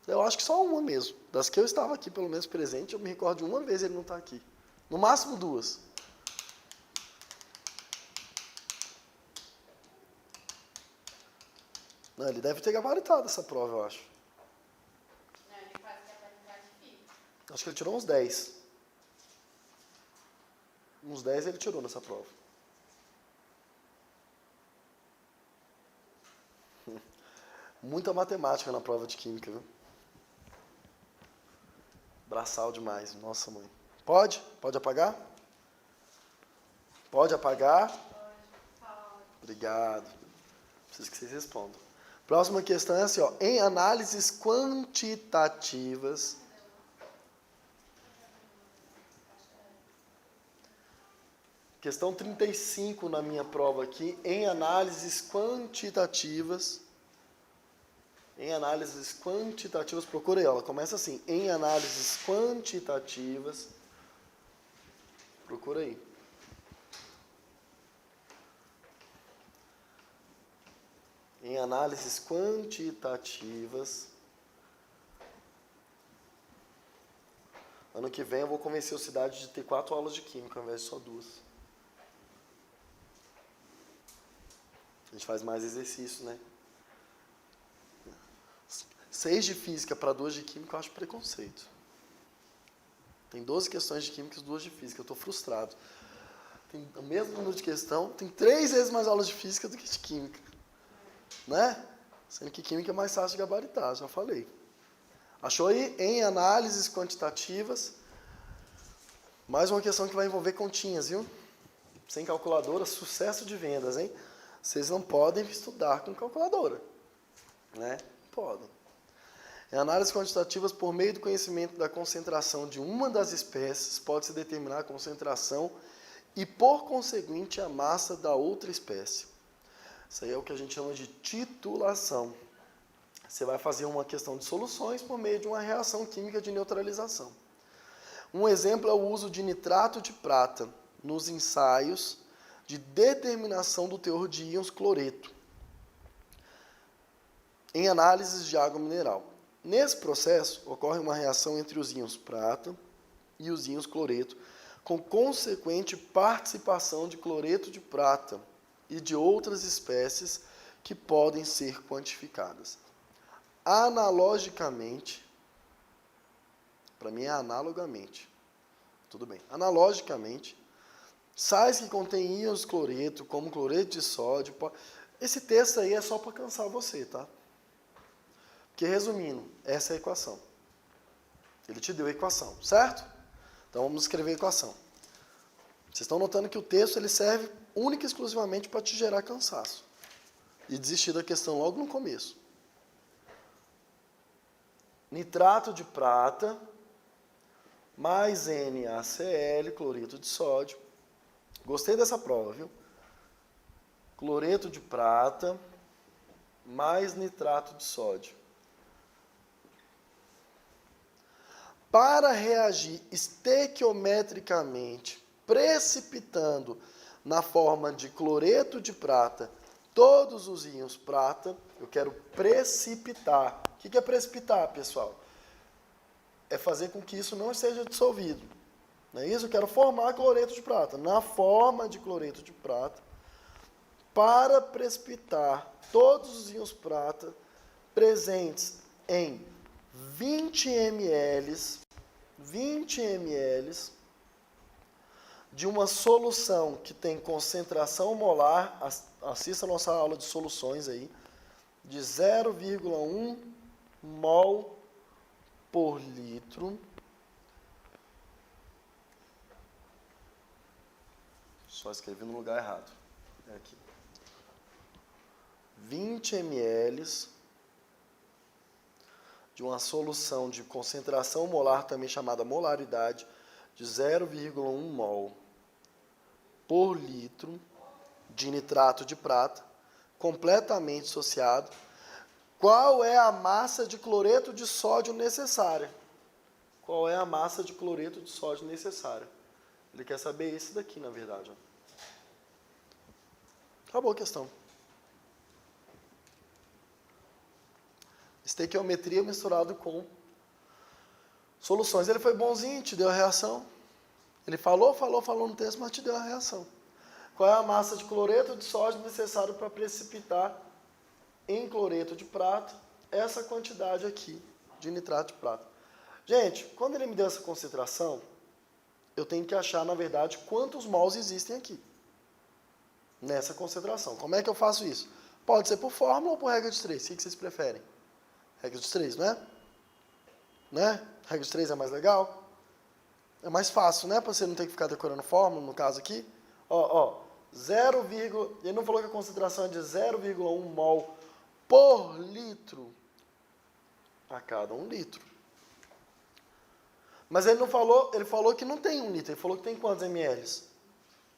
eu acho que só uma mesmo. Das que eu estava aqui, pelo menos presente, eu me recordo de uma vez ele não estar aqui. No máximo 2. Não, ele deve ter gabaritado essa prova, eu acho. Não, ele faz que é pra ficar difícil. Acho que ele tirou uns 10. Uns 10 ele tirou nessa prova. Muita matemática na prova de química, viu? Braçal demais, nossa mãe. Pode? Pode apagar? Pode apagar? Pode. Obrigado. Preciso que vocês respondam. Próxima questão é assim, ó. Em análises quantitativas, questão 35 na minha prova aqui, em análises quantitativas, procurei ela, começa assim, em análises quantitativas, procura aí. Em análises quantitativas, ano que vem eu vou convencer o Cidade de ter 4 aulas de química ao invés de só 2. A gente faz mais exercício, né? 6 de física para 2 de química eu acho preconceito. Tem 12 questões de química e 2 de física, eu estou frustrado. Tem o mesmo número de questão, tem 3 vezes mais aulas de física do que de química. Né? Sendo que química é mais fácil de gabaritar, já falei. Achou aí? Em análises quantitativas, mais uma questão que vai envolver continhas, viu? Sem calculadora, sucesso de vendas, hein? Vocês não podem estudar com calculadora, né? Podem. Em análises quantitativas, por meio do conhecimento da concentração de uma das espécies, pode-se determinar a concentração e, por conseguinte, a massa da outra espécie. Isso aí é o que a gente chama de titulação. Você vai fazer uma questão de soluções por meio de uma reação química de neutralização. Um exemplo é o uso de nitrato de prata nos ensaios de determinação do teor de íons cloreto em análises de água mineral. Nesse processo, ocorre uma reação entre os íons prata e os íons cloreto, com consequente participação de cloreto de prata e de outras espécies que podem ser quantificadas. Analogicamente, para mim é analogamente, tudo bem. Analogicamente, sais que contêm íons cloreto, como cloreto de sódio, esse texto aí é só para cansar você, tá? Porque, resumindo, essa é a equação. Ele te deu a equação, certo? Então, vamos escrever a equação. Vocês estão notando que o texto ele serve única e exclusivamente para te gerar cansaço. E desistir da questão logo no começo. Nitrato de prata mais NaCl, cloreto de sódio. Gostei dessa prova, viu? Cloreto de prata mais nitrato de sódio. Para reagir estequiometricamente, precipitando na forma de cloreto de prata todos os íons prata, eu quero precipitar. O que é precipitar, pessoal? É fazer com que isso não seja dissolvido. Não é isso? Eu quero formar cloreto de prata. Na forma de cloreto de prata, para precipitar todos os íons prata presentes em 20 ml de uma solução que tem concentração molar, assista a nossa aula de soluções aí, de 0,1 mol por litro. Só escrevi no lugar errado. É aqui. 20 ml de uma solução de concentração molar, também chamada molaridade, de 0,1 mol por litro de nitrato de prata, completamente dissociado. Qual é a massa de cloreto de sódio necessária? Qual é a massa de cloreto de sódio necessária? Ele quer saber isso daqui, na verdade. Acabou a questão. Estequiometria misturado com soluções. Ele foi bonzinho, te deu a reação. Ele falou no texto, mas te deu a reação. Qual é a massa de cloreto de sódio necessário para precipitar em cloreto de prata essa quantidade aqui de nitrato de prata? Gente, quando ele me deu essa concentração, eu tenho que achar, na verdade, quantos mols existem aqui nessa concentração. Como é que eu faço isso? Pode ser por fórmula ou por regra de 3. O que vocês preferem? Regra de 3, não é? Né? Regra de 3 é mais legal? É mais fácil, né? Para você não ter que ficar decorando fórmula, no caso aqui. Ele não falou que a concentração é de 0,1 mol por litro a cada 1 litro. Mas ele não falou, ele falou que não tem 1 litro, ele falou que tem quantos ml?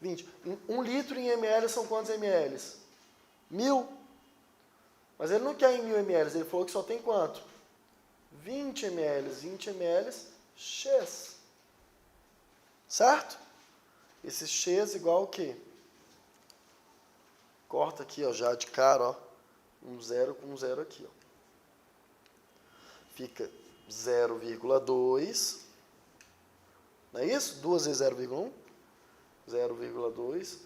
20. 1 litro em ml são quantos ml? 1000. Mas ele não quer em 1000 ml, ele falou que só tem quanto? 20 ml. 20 ml, X. Certo? Esse X igual o quê? Corta aqui, ó, já de cara, ó. Um zero com um zero aqui, ó. Fica 0,2. Não é isso? 2 vezes 0,1. 0,2.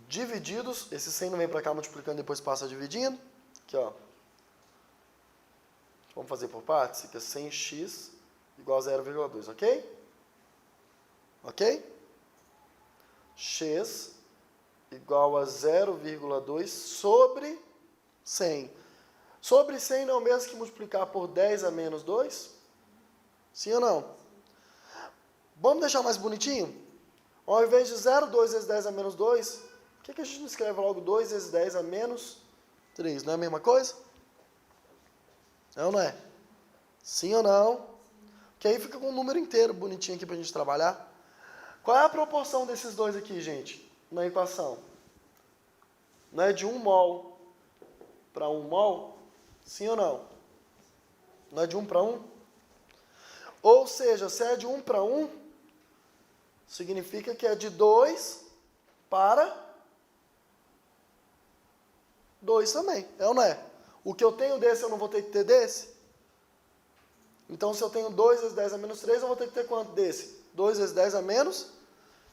Divididos, esse 100 não vem para cá multiplicando, depois passa dividindo. Aqui, ó. Vamos fazer por partes? Fica 100x igual a 0,2, ok? Ok? X igual a 0,2 sobre 100. Sobre 100 não é o mesmo que multiplicar por 10 a menos 2? Sim ou não? Vamos deixar mais bonitinho? Ao invés de 0,2 vezes 10 a menos 2, por que a gente não escreve logo 2 vezes 10 a menos 3? Não é a mesma coisa? É ou não é? Sim ou não? Que aí fica com um número inteiro bonitinho aqui para a gente trabalhar. Qual é a proporção desses dois aqui, gente, na equação? Não é de 1 mol para 1 mol? Sim ou não? Não é de 1 para 1? Ou seja, se é de 1 para 1, significa que é de 2 para 2 também, é ou não é? O que eu tenho desse, eu não vou ter que ter desse? Então, se eu tenho 2 vezes 10 a menos 3, eu vou ter que ter quanto desse? 2 vezes 10 a menos,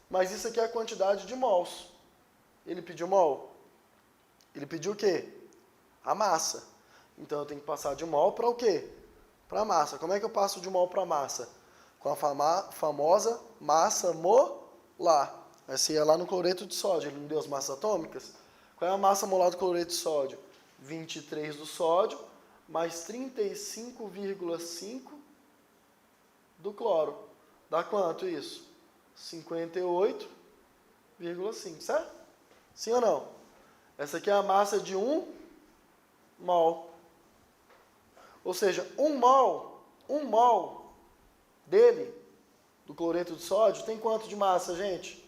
mas isso aqui é a quantidade de mols. Ele pediu mol. Ele pediu o quê? A massa. Então, eu tenho que passar de mol para o quê? Para a massa. Como é que eu passo de mol para massa? Com a famosa massa molar. Essa ia lá no cloreto de sódio, ele não deu as massas atômicas? Qual é a massa molar do cloreto de sódio? 23 do sódio, mais 35,5 do cloro. Dá quanto isso? 58,5, certo? Sim ou não? Essa aqui é a massa de 1 mol. Ou seja, 1 mol dele, do cloreto de sódio, tem quanto de massa, gente?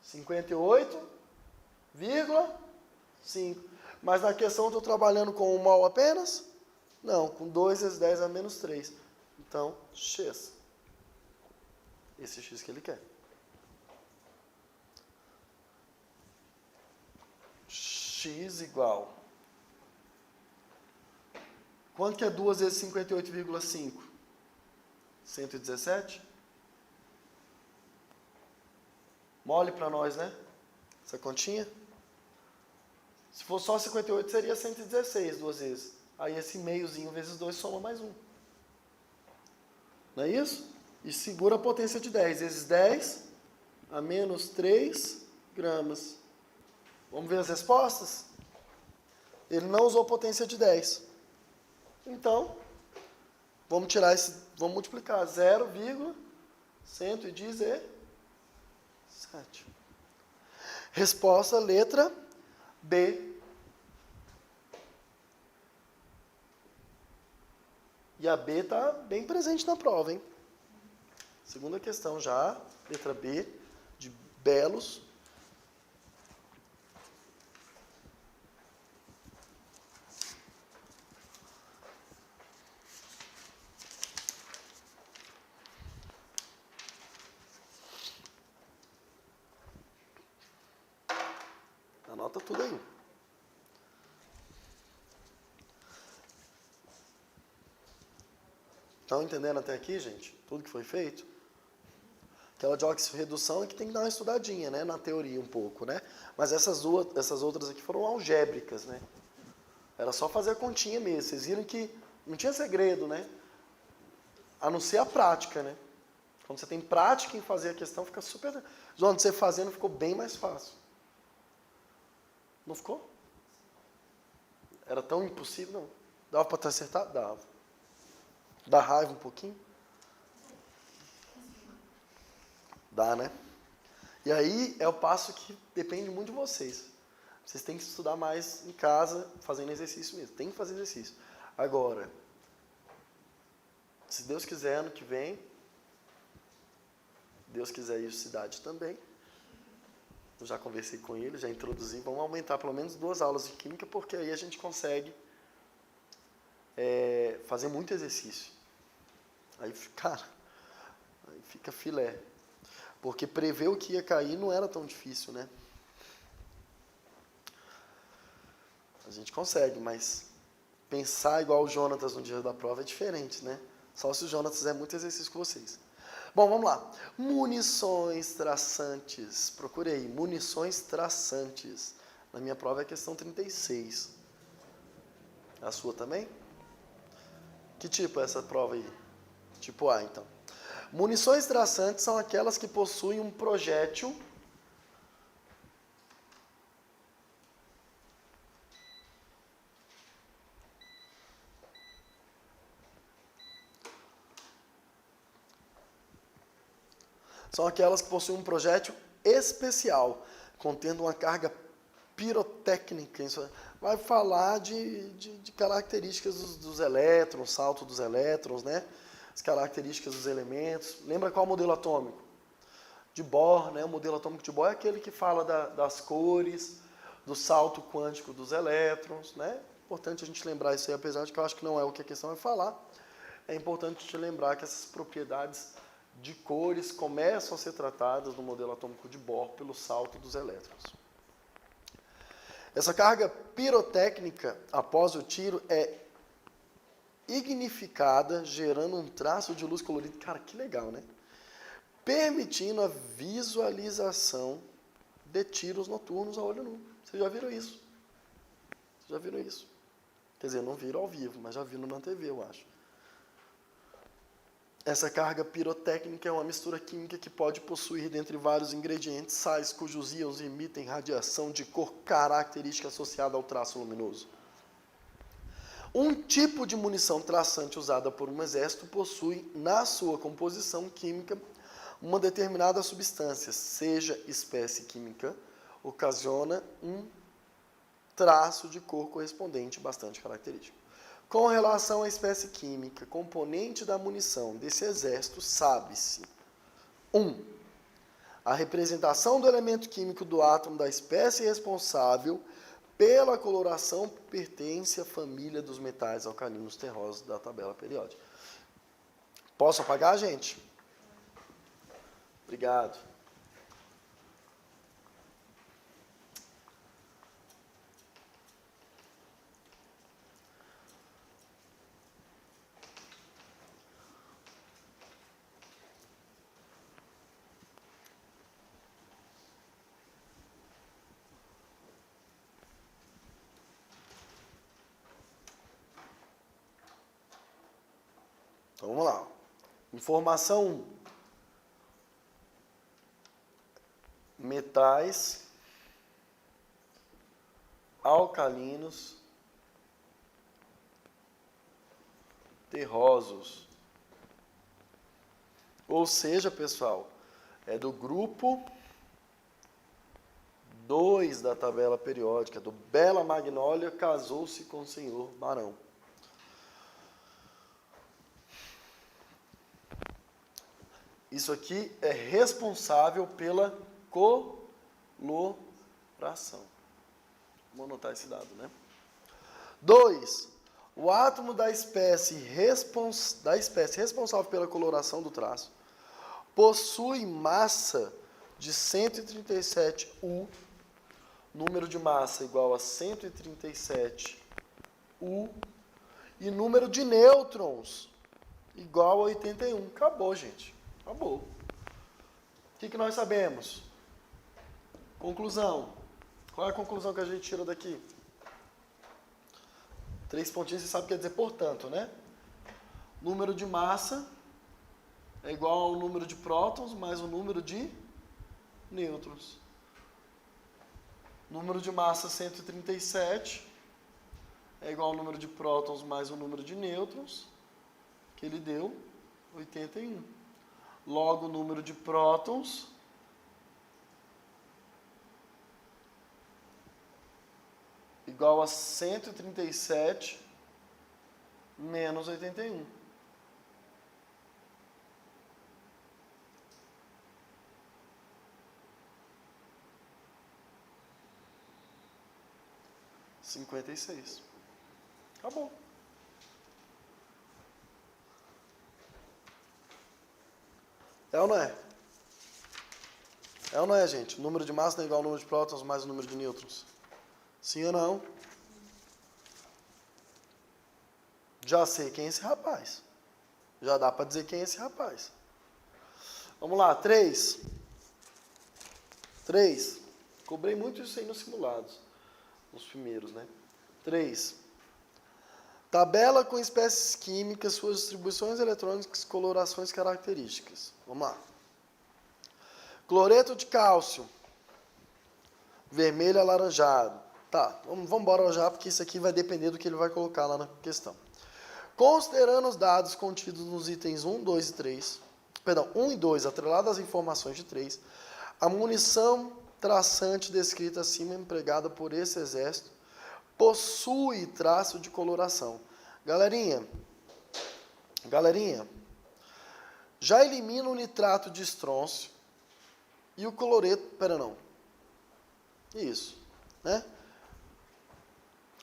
58,5. Mas na questão eu estou trabalhando com 1 mol apenas? Não, com 2 vezes 10 a menos 3. Então, X. Esse X que ele quer. X igual. Quanto que é 2 vezes 58,5? 117? Mole para nós, né? Essa continha. Se for só 58, seria 116 duas vezes. Aí esse meiozinho vezes 2 soma mais 1. Não é isso? E segura a potência de 10. Vezes 10 a menos 3 gramas. Vamos ver as respostas? Ele não usou potência de 10. Então, vamos tirar esse, vamos multiplicar 0,117. Resposta, letra B. E a B está bem presente na prova, hein? Segunda questão já, letra B, de belos. Anota tudo aí. Estão entendendo até aqui, gente? Tudo que foi feito? Aquela de oxirredução é que tem que dar uma estudadinha, né? Na teoria um pouco, né? Mas essas outras aqui foram algébricas, né? Era só fazer a continha mesmo. Vocês viram que não tinha segredo, né? A não ser a prática, né? Quando você tem prática em fazer a questão, fica super... Quando você fazendo, ficou bem mais fácil. Não ficou? Era tão impossível, não. Dava para ter acertado? Dava. Dá raiva um pouquinho? Dá, né? E aí é o passo que depende muito de vocês. Vocês têm que estudar mais em casa, fazendo exercício mesmo. Tem que fazer exercício. Agora, se Deus quiser, ano que vem, Deus quiser ir à cidade também, eu já conversei com ele, já introduzi, vamos aumentar pelo menos 2 aulas de química, porque aí a gente consegue fazer muito exercício. Aí, cara, aí fica filé. Porque prever o que ia cair não era tão difícil, né? A gente consegue, mas pensar igual o Jonatas no dia da prova é diferente, né? Só se o Jonatas fizer muito exercício com vocês. Bom, vamos lá. Munições traçantes. Procure aí, munições traçantes. Na minha prova é a questão 36. A sua também? Que tipo é essa prova aí? Tipo A, então. Munições traçantes são aquelas que possuem um projétil especial, contendo uma carga pirotécnica. Isso vai falar de características dos elétrons, salto dos elétrons, né? As características dos elementos. Lembra qual modelo atômico? De Bohr, né? O modelo atômico de Bohr é aquele que fala das cores, do salto quântico dos elétrons, né? Importante a gente lembrar isso aí, apesar de que eu acho que não é o que a questão vai falar. É importante a gente lembrar que essas propriedades de cores começam a ser tratadas no modelo atômico de Bohr pelo salto dos elétrons. Essa carga pirotécnica, após o tiro, é ignificada, gerando um traço de luz colorida. Cara, que legal, né? Permitindo a visualização de tiros noturnos a olho nu. Vocês já viram isso? Vocês já viram isso? Quer dizer, não viram ao vivo, mas já viram na TV, eu acho. Essa carga pirotécnica é uma mistura química que pode possuir, dentre vários ingredientes, sais cujos íons emitem radiação de cor característica associada ao traço luminoso. Um tipo de munição traçante usada por um exército possui, na sua composição química, uma determinada substância, seja espécie química, ocasiona um traço de cor correspondente bastante característico. Com relação à espécie química, componente da munição desse exército, sabe-se: 1. A representação do elemento químico do átomo da espécie responsável pela coloração pertence à família dos metais alcalinos terrosos da tabela periódica. Posso apagar, gente? Obrigado. Então, vamos lá. Informação 1. Metais alcalinos terrosos. Ou seja, pessoal, é do grupo 2 da tabela periódica, do Bela Magnólia, casou-se com o senhor Barão. Isso aqui é responsável pela coloração. Vamos anotar esse dado, né? 2. O átomo da espécie responsável pela coloração do traço possui massa de 137 U, número de massa igual a 137 U, e número de nêutrons igual a 81. Acabou, gente. Acabou. O que nós sabemos? Conclusão. Qual é a conclusão que a gente tira daqui? 3 pontinhos, você sabe o que quer dizer portanto, né? Número de massa é igual ao número de prótons mais o número de nêutrons. Número de massa 137 é igual ao número de prótons mais o número de nêutrons, que ele deu 81. Logo, o número de prótons igual a 137 menos 81. Cinquenta e seis. Acabou. É ou não é? É ou não é, gente? O número de massa não é igual ao número de prótons mais o número de nêutrons. Sim ou não? Já sei quem é esse rapaz. Já dá para dizer quem é esse rapaz. Vamos lá, 3. Cobrei muito isso aí nos simulados. Nos primeiros, né? 3. Tabela com espécies químicas, suas distribuições eletrônicas, colorações características. Vamos lá. Cloreto de cálcio. Vermelho alaranjado. Tá, vamos embora já, porque isso aqui vai depender do que ele vai colocar lá na questão. Considerando os dados contidos nos itens 1, 2 e 3, perdão, 1 e 2, atrelados às informações de 3, a munição traçante descrita acima, empregada por esse exército, possui traço de coloração. Galerinha, já elimina o nitrato de estrôncio e o cloreto, isso, né?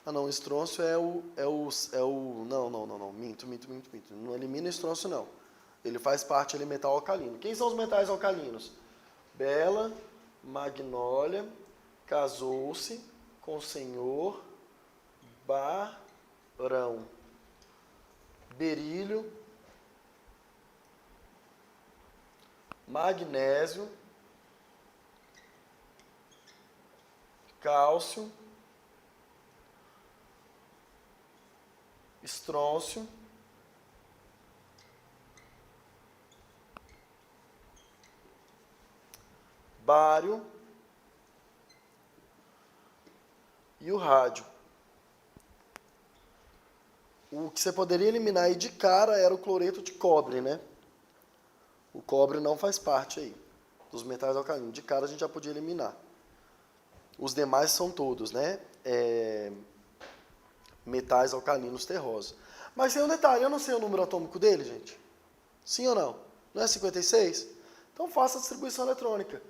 Ah, não, o estrôncio não, minto. Não elimina o estrôncio, não. Ele faz parte ali metal alcalino. Quem são os metais alcalinos? Bela, Magnólia, casou-se com o senhor Barão. Berílio, magnésio, cálcio, estrôncio, bário e o rádio. O que você poderia eliminar aí de cara era o cloreto de cobre, né? O cobre não faz parte aí dos metais alcalinos. De cara a gente já podia eliminar. Os demais são todos, né? Metais alcalinos terrosos. Mas tem um detalhe, eu não sei o número atômico dele, gente. Sim ou não? Não é 56? Então faça a distribuição eletrônica.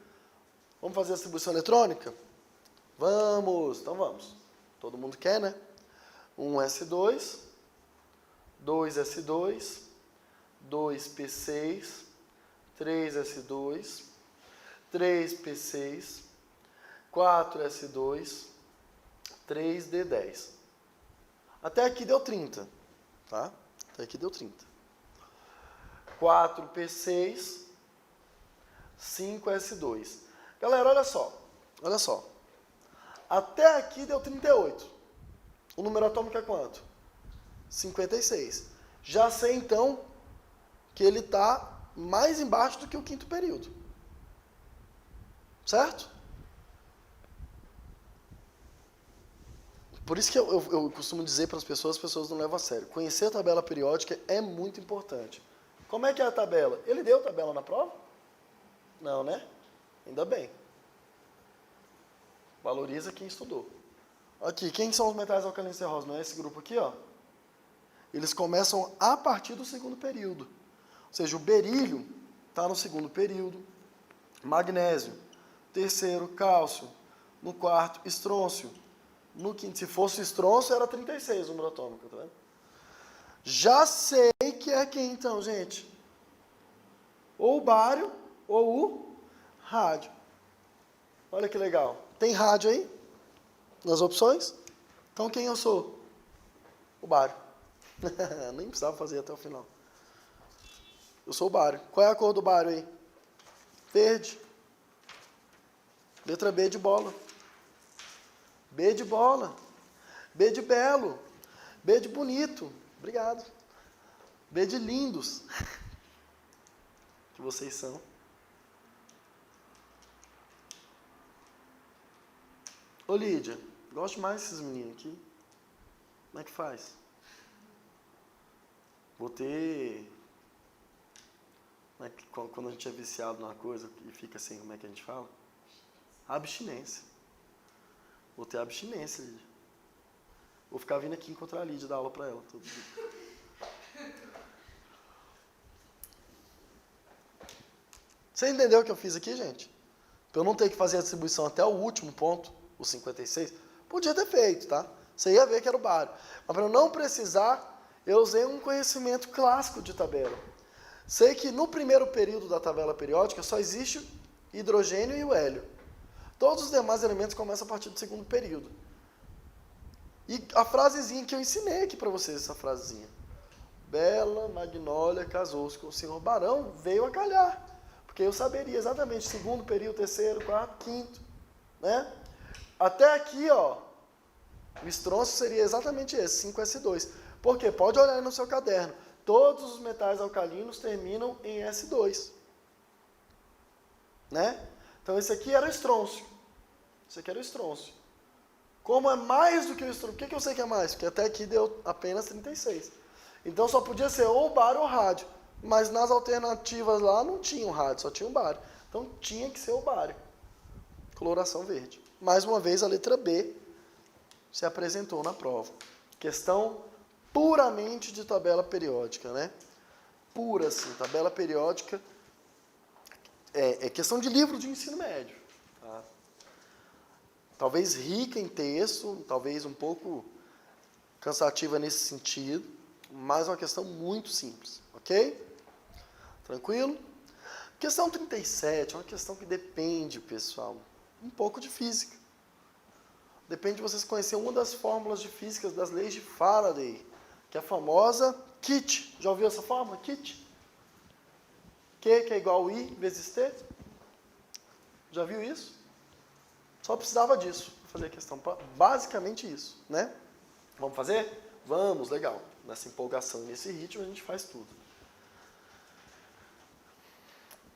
Vamos fazer a distribuição eletrônica? Vamos, então vamos. Todo mundo quer, né? 1s2, 2s2, 2p6, 3s2, 3p6, 4s2, 3d10. Até aqui deu 30, tá? Até aqui deu 30. 4p6, 5s2. Galera, olha só. Até aqui deu 38. O número atômico é quanto? 56. Já sei, então, que ele está mais embaixo do que o quinto período. Certo? Por isso que eu costumo dizer para as pessoas não levam a sério. Conhecer a tabela periódica é muito importante. Como é que é a tabela? Ele deu tabela na prova? Não, né? Ainda bem. Valoriza quem estudou. Aqui, quem são os metais alcalinos terrosos? Não é esse grupo aqui, ó? Eles começam a partir do segundo período. Ou seja, o berílio está no segundo período, magnésio, terceiro, cálcio, no quarto, estrôncio, no quinto, se fosse estrôncio, era 36 o número atômico, tá vendo? Já sei que é quem então, gente? Ou o bário, ou o rádio. Olha que legal. Tem rádio aí? Nas opções? Então quem eu sou? O bário. Nem precisava fazer até o final. Eu sou o bário. Qual é a cor do bário aí? Verde. Letra B de bola. B de bola. B de belo. B de bonito. Obrigado. B de lindos. Que vocês são. Ô Lídia, gosto mais desses meninos aqui. Como é que faz? Vou ter... Quando a gente é viciado numa coisa e fica assim, como é que a gente fala? Abstinência. Vou ter abstinência, Lídia. Vou ficar vindo aqui encontrar a Lídia e dar aula para ela todo dia. Você entendeu o que eu fiz aqui, gente? Para eu não ter que fazer a distribuição até o último ponto, o 56, podia ter feito, tá? Você ia ver que era o bário. Mas para eu não precisar, eu usei um conhecimento clássico de tabela. Sei que no primeiro período da tabela periódica só existe o hidrogênio e o hélio. Todos os demais elementos começam a partir do segundo período. E a frasezinha que eu ensinei aqui para vocês, essa frasezinha. Bela, Magnólia, casou-se com o senhor Barão, veio a calhar. Porque eu saberia exatamente segundo período, terceiro, quarto, quinto, né? Até aqui, ó, o estrôncio seria exatamente esse, 5s2. Por quê? Pode olhar aí no seu caderno. Todos os metais alcalinos terminam em S2. Né? Então, esse aqui era o estrôncio. Esse aqui era o estrôncio. Como é mais do que o estrôncio, por que eu sei que é mais? Porque até aqui deu apenas 36. Então, só podia ser ou bário ou rádio. Mas nas alternativas lá não tinha um rádio, só tinha um bário. Então, tinha que ser o bário. Coloração verde. Mais uma vez, a letra B se apresentou na prova. Questão puramente de tabela periódica, né? Pura, assim, tabela periódica é questão de livro de ensino médio. Tá? Talvez rica em texto, talvez um pouco cansativa nesse sentido, mas uma questão muito simples, ok? Tranquilo? Questão 37 é uma questão que depende, pessoal, um pouco de física. Depende de vocês conhecerem uma das fórmulas de física das leis de Faraday, que é a famosa KIT. Já ouviu essa fórmula? KIT? Q que é igual a I vezes T. Já viu isso? Só precisava disso para fazer a questão. Basicamente isso, né? Vamos fazer? Vamos, legal. Nessa empolgação, nesse ritmo, a gente faz tudo.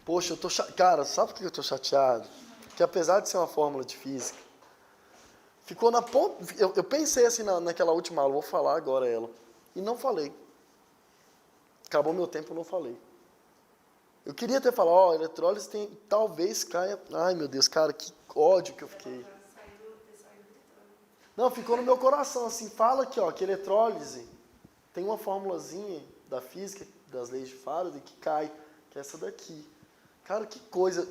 Poxa, eu tô cara, sabe por que eu tô chateado? Que apesar de ser uma fórmula de física, ficou na ponta. Eu pensei assim naquela última aula, vou falar agora ela. E não falei. Acabou meu tempo, eu não falei. Eu queria ter falado, ó, eletrólise tem, talvez caia. Ai, meu Deus, cara, que ódio que eu fiquei. Não, ficou no meu coração, assim, fala aqui, ó, que eletrólise tem uma formulazinha da física, das leis de Faraday, que cai, que é essa daqui. Cara, que coisa.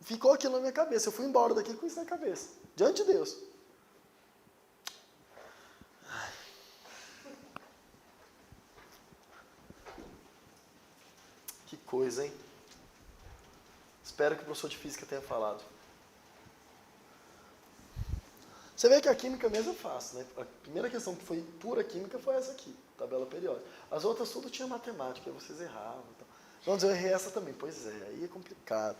Ficou aquilo na minha cabeça, eu fui embora daqui com isso na cabeça. Diante de Deus. Que coisa, hein? Espero que o professor de física tenha falado. Você vê que a química mesmo é fácil, né? A primeira questão que foi pura química foi essa aqui, tabela periódica. As outras tudo tinha matemática, aí vocês erravam. Então. Vamos dizer, eu errei essa também. Pois é, aí é complicado.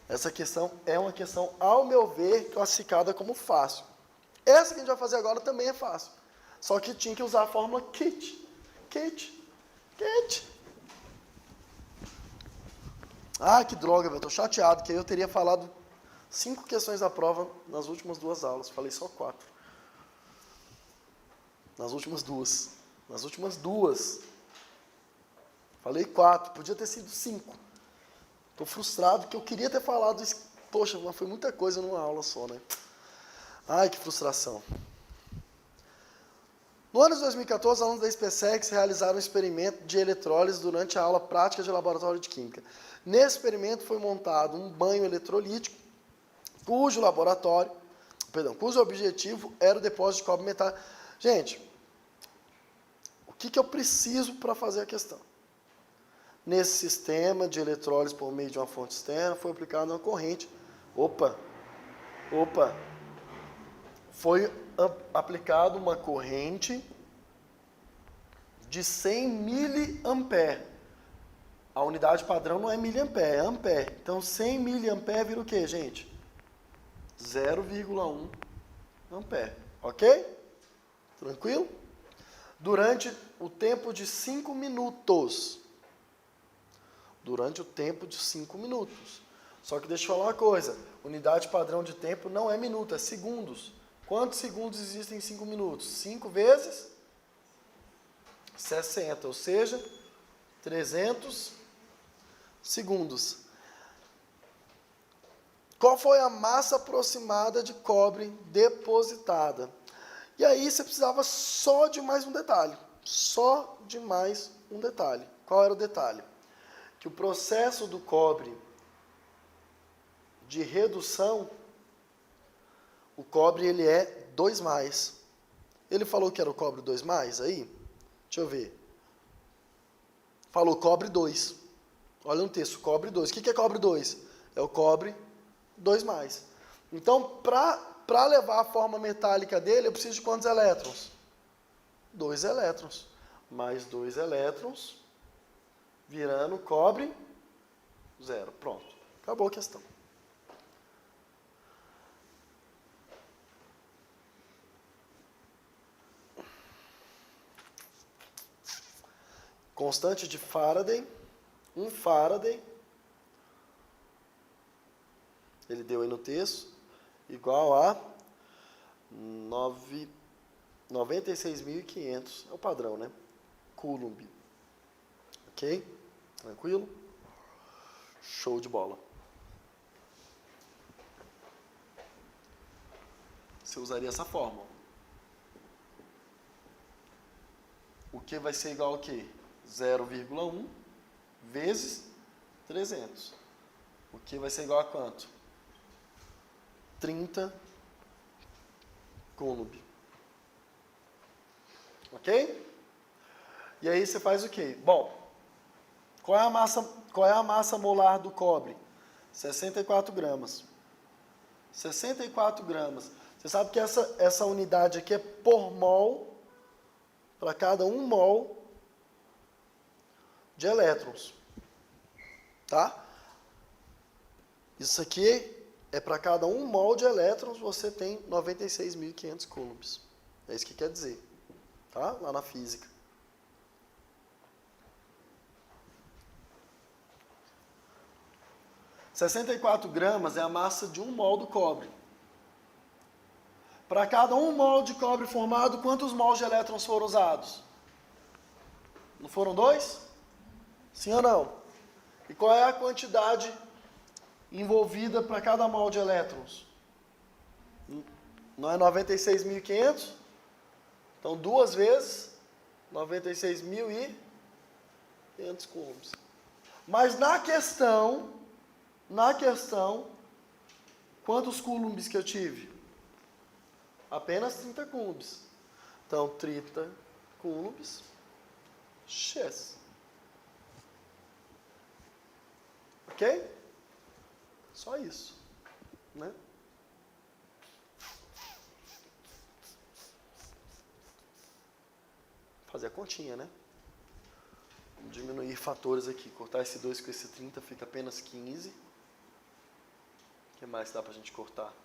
Essa questão é uma questão, ao meu ver, classificada como fácil. Essa que a gente vai fazer agora também é fácil. Só que tinha que usar a fórmula KIT. KIT. KIT. Ah, que droga, velho. Tô chateado, que aí eu teria falado 5 questões da prova nas últimas 2 aulas. Falei só 4. Nas últimas 2. Nas últimas 2. Falei 4. Podia ter sido 5. Tô frustrado, que eu queria ter falado isso. Poxa, mas foi muita coisa numa aula só, né? Ai, que frustração. No ano de 2014, alunos da SpaceX realizaram um experimento de eletrólise durante a aula prática de laboratório de química. Nesse experimento foi montado um banho eletrolítico, cujo objetivo era o depósito de cobre metálico. Gente, o que eu preciso para fazer a questão? Nesse sistema de eletrólise por meio de uma fonte externa, foi aplicada uma corrente. Foi aplicada uma corrente de 100 miliamperes. A unidade padrão não é miliampere, é ampere. Então, 100 miliamperes vira o quê, gente? 0,1 ampere. Ok? Tranquilo? Durante o tempo de 5 minutos. Durante o tempo de 5 minutos. Só que deixa eu falar uma coisa. Unidade padrão de tempo não é minuto, é segundos. Quantos segundos existem em 5 minutos? 5 vezes 60, ou seja, 300 segundos. Qual foi a massa aproximada de cobre depositada? E aí você precisava só de mais um detalhe. Só de mais um detalhe. Qual era o detalhe? Que o processo do cobre de redução, o cobre ele é 2+. Ele falou que era o cobre 2+ aí? Deixa eu ver. Falou cobre 2. Olha no texto, cobre 2. O que é cobre 2? É o cobre 2+. Então, para levar a forma metálica dele, eu preciso de quantos elétrons? 2 elétrons. Mais 2 elétrons, virando cobre 0. Pronto. Acabou a questão. Constante de Faraday, 1 Faraday, ele deu aí no texto, igual a 96.500, é o padrão, né? Coulomb. Ok? Tranquilo? Show de bola. Você usaria essa fórmula. O que vai ser igual a quê? 0,1 vezes 300. O que vai ser igual a quanto? 30 Coulomb. Ok? E aí você faz o quê? Bom, qual é a massa molar do cobre? 64 gramas. 64 gramas. Você sabe que essa unidade aqui é por mol, para cada 1 mol de elétrons. Tá? Isso aqui é para cada 1 mol de elétrons, você tem 96.500 coulombs. É isso que quer dizer. Tá? Lá na física. – 64 gramas é a massa de 1 mol do cobre. Para cada 1 mol de cobre formado, quantos mols de elétrons foram usados? Não foram 2? Sim ou não? E qual é a quantidade envolvida para cada mol de elétrons? Não é 96.500? Então, 2 vezes 96.500 coulombs. Mas na questão, quantos coulombs que eu tive? Apenas 30 coulombs. Então, 30 coulombs, X. Ok? Só isso. Né? Fazer a continha, né? Vamos diminuir fatores aqui. Cortar esse 2 com esse 30 fica apenas 15. O que mais dá pra gente cortar? –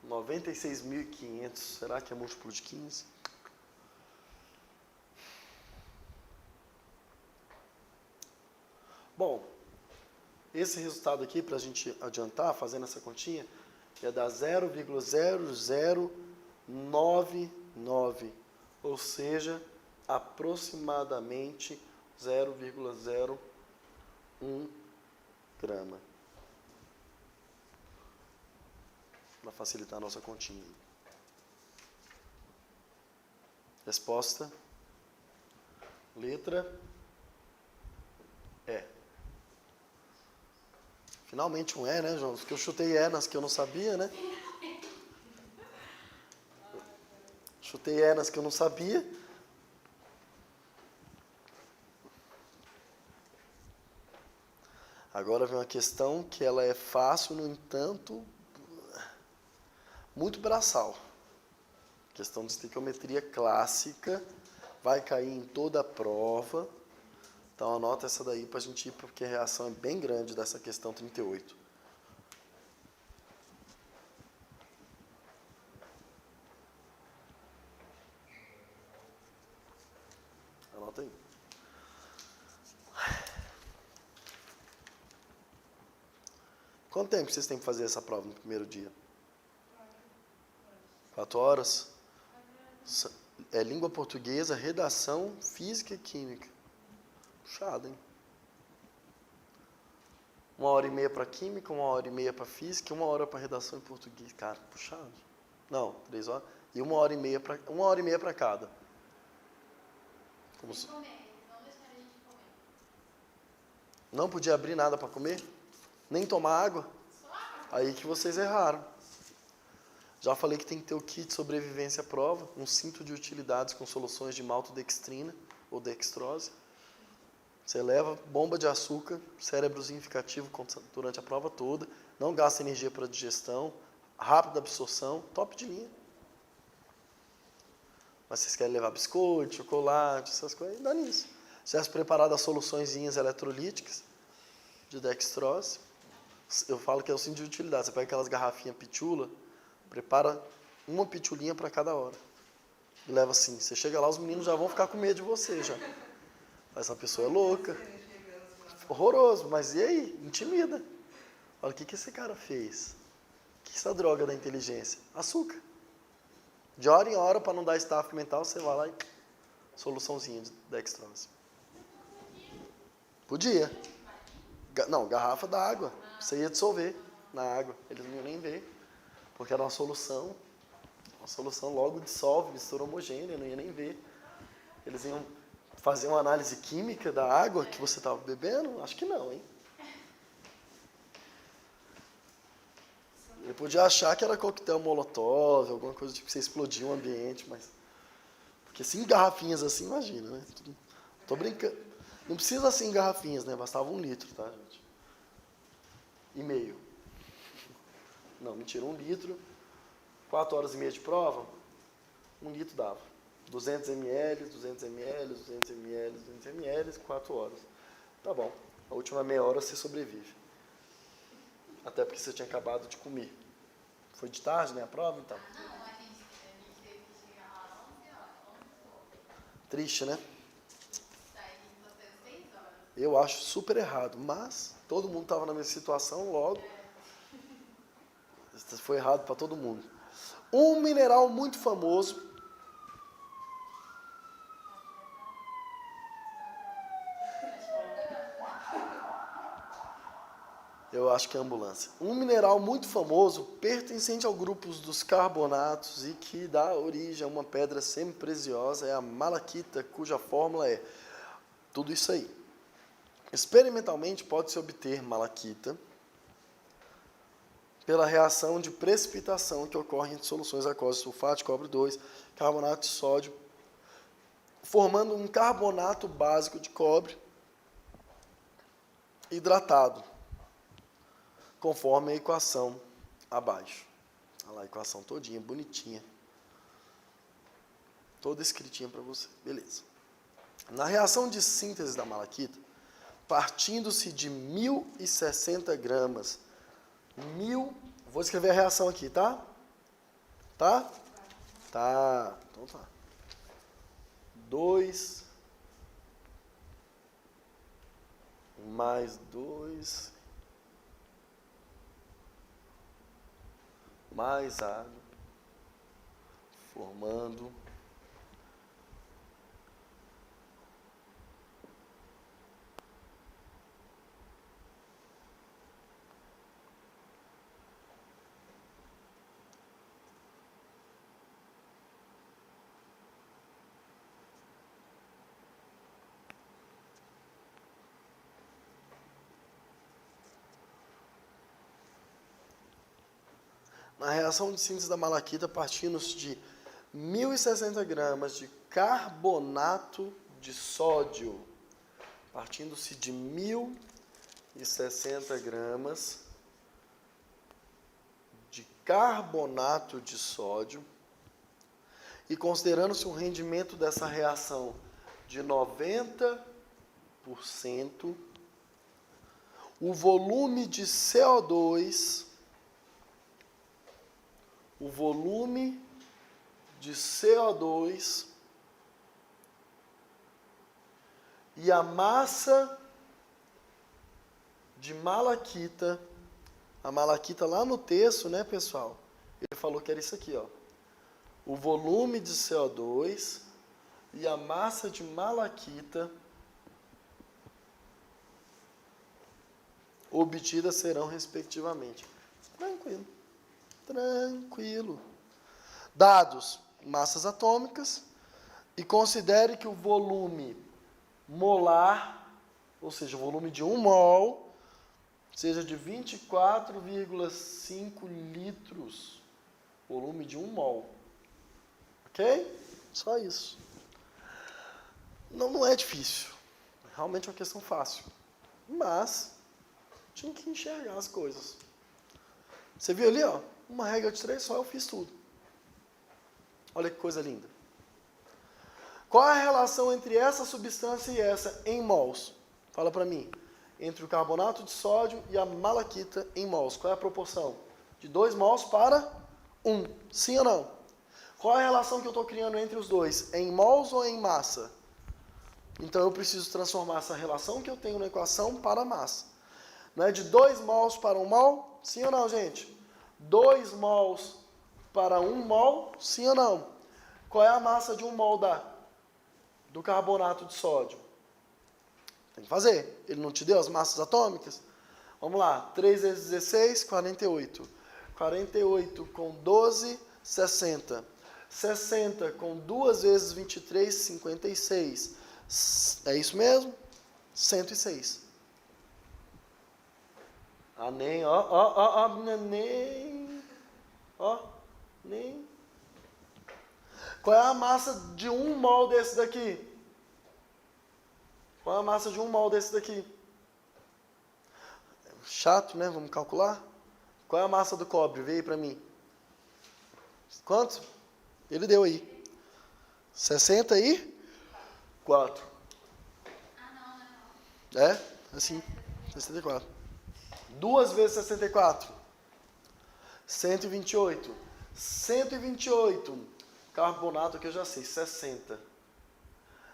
96.500. Será que é múltiplo de 15? Bom, esse resultado aqui, para a gente adiantar, fazendo essa continha, ia dar 0,0099, ou seja, aproximadamente 0,01 grama. Para facilitar a nossa continha. Resposta. Letra E. Finalmente um E, né, João? Porque eu chutei E nas que eu não sabia, né? Chutei E nas que eu não sabia. Agora vem uma questão que ela é fácil, no entanto, muito braçal. Questão de estequiometria clássica, vai cair em toda a prova. Então anota essa daí para a gente ir, porque a reação é bem grande dessa questão 38. Anota aí. Quanto tempo vocês têm que fazer essa prova no primeiro dia? 4 horas? É língua portuguesa, redação, física e química. Puxado, hein? 1h30 para química, 1h30 para física, 1 hora para redação em português. Cara, puxado. Não, 3 horas. E 1h30 para cada. Como se... Não podia abrir nada para comer? Nem tomar água? Aí que vocês erraram. Já falei que tem que ter o kit de sobrevivência à prova, um cinto de utilidades com soluções de maltodextrina ou dextrose. Você leva bomba de açúcar, cérebrozinho fica ativo durante a prova toda, não gasta energia para digestão, rápida absorção, top de linha. Mas vocês querem levar biscoito, chocolate, essas coisas, dá nisso. Já é preparado as soluçõezinhas eletrolíticas de dextrose. Eu falo que é o cinto de utilidade. Você pega aquelas garrafinhas pitula, prepara uma pitulinha para cada hora. E leva assim. Você chega lá, os meninos já vão ficar com medo de você já. Essa pessoa é louca. Horroroso, mas e aí? Intimida. Olha, o que esse cara fez? O que essa droga da inteligência? Açúcar. De hora em hora, para não dar estafa mental, você vai lá e... Soluçãozinha de dextrose. Podia. Não, garrafa d'água. Você ia dissolver na água. Eles não iam nem ver. Porque era uma solução logo dissolve, mistura homogênea, não ia nem ver. Eles iam fazer uma análise química da água que você estava bebendo? Acho que não, hein? Ele podia achar que era coquetel molotov, alguma coisa tipo que você explodia o ambiente, mas... Porque assim, garrafinhas assim, imagina, né? Tô brincando. Não precisa assim garrafinhas, né? Bastava 1 litro, tá, gente? E meio. Não, mentira, 1 litro. 4 horas e meia de prova, 1 litro dava. 200 ml, 200 ml, 200 ml, 200 ml, 4 horas. Tá bom. A última meia hora você sobrevive. Até porque você tinha acabado de comer. Foi de tarde, né, a prova, então? Não, a gente teve que chegar lá 11 horas, 11 horas. Triste, né? Saí de você 6 horas. Eu acho super errado, mas todo mundo estava na mesma situação, logo. Foi errado para todo mundo. Um mineral muito famoso. Eu acho que é ambulância. Um mineral muito famoso, pertencente ao grupo dos carbonatos e que dá origem a uma pedra semi-preciosa, é a malaquita, cuja fórmula é tudo isso aí. Experimentalmente, pode-se obter malaquita pela reação de precipitação que ocorre entre soluções aquosas, sulfato de cobre 2, carbonato de sódio, formando um carbonato básico de cobre hidratado, conforme a equação abaixo. Olha lá a equação todinha, bonitinha. Toda escritinha para você. Beleza. Na reação de síntese da malaquita, partindo-se de 1.060 gramas, vou escrever a reação aqui, tá? Tá? Tá. Então tá. 2 mais 2 mais água, formando na reação de síntese da malaquita, partindo-se de 1.060 gramas de carbonato de sódio. Partindo-se de 1.060 gramas de carbonato de sódio e considerando-se o rendimento dessa reação de 90%, o volume de CO2 e a massa de malaquita, a malaquita lá no texto, né, pessoal? Ele falou que era isso aqui, ó. O volume de CO2 e a massa de malaquita obtidas serão respectivamente. Tranquilo. Tranquilo. Dados massas atômicas e considere que o volume molar, ou seja, o volume de 1 mol, seja de 24,5 litros. Volume de 1 mol. Ok? Só isso. Não é difícil. Realmente é uma questão fácil. Mas tinha que enxergar as coisas. Você viu ali, ó? Uma regra de 3 só, eu fiz tudo. Olha que coisa linda. Qual a relação entre essa substância e essa em mols? Fala para mim. Entre o carbonato de sódio e a malaquita em mols. Qual é a proporção? De 2 mols para 1. Sim ou não? Qual é a relação que eu estou criando entre os dois? Em mols ou em massa? Então eu preciso transformar essa relação que eu tenho na equação para massa. Não é de 2 mols para 1 mol? Sim ou não, gente? 2 mols para 1 mol? Sim ou não? Qual é a massa de 1 mol do carbonato de sódio? Tem que fazer. Ele não te deu as massas atômicas? Vamos lá. 3 vezes 16, 48. 48 com 12, 60. 60 com 2 vezes 23, 56. É isso mesmo? 106. Ah, nem, ó, neném. Ó, nem. Qual é a massa de 1 mol desse daqui? Qual é a massa de 1 mol desse daqui? Chato, né? Vamos calcular. Qual é a massa do cobre? Vê aí para mim. Quanto? Ele deu aí. 64. É? Assim. 64. 2 vezes 64. 128. 128. Carbonato aqui eu já sei. 60.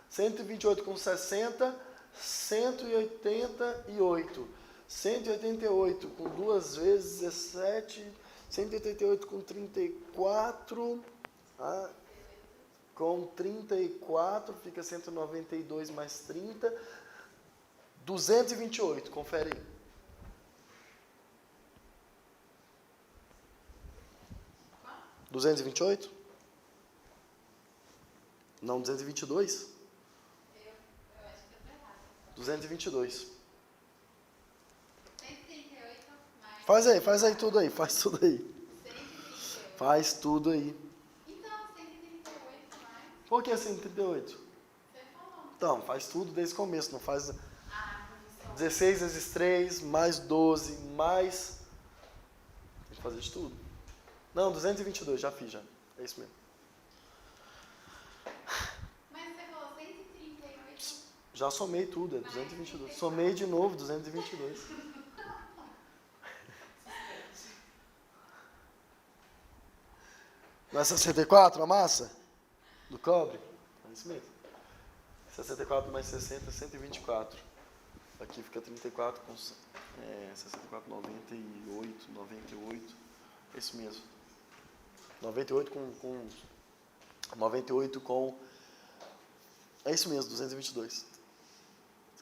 128 com 60. 188. 188 com 2 vezes 17. 188 com 34. Com 34 fica 192 mais 30. 228, confere aí. Quanto? 228? Não, 222? Eu acho que eu tô errado. 222. 138 mais. Faz aí tudo aí, faz tudo aí. 138. Faz tudo aí. Então, 138 mais. Por que 138? Você falou. Então, faz tudo desde o começo, não faz Professor. 16 vezes 3, mais 12, mais... Tem que fazer de tudo. Não, 222, já fiz já. É isso mesmo. Mas você falou 138. Já somei tudo, é 222. Somei de novo, 222. Não é 64 a massa? Do cobre? É isso mesmo. 64 mais 60, 124. Aqui fica 34 com 64, 98, 98. É isso mesmo. 98 com 98 com... É isso mesmo, 222.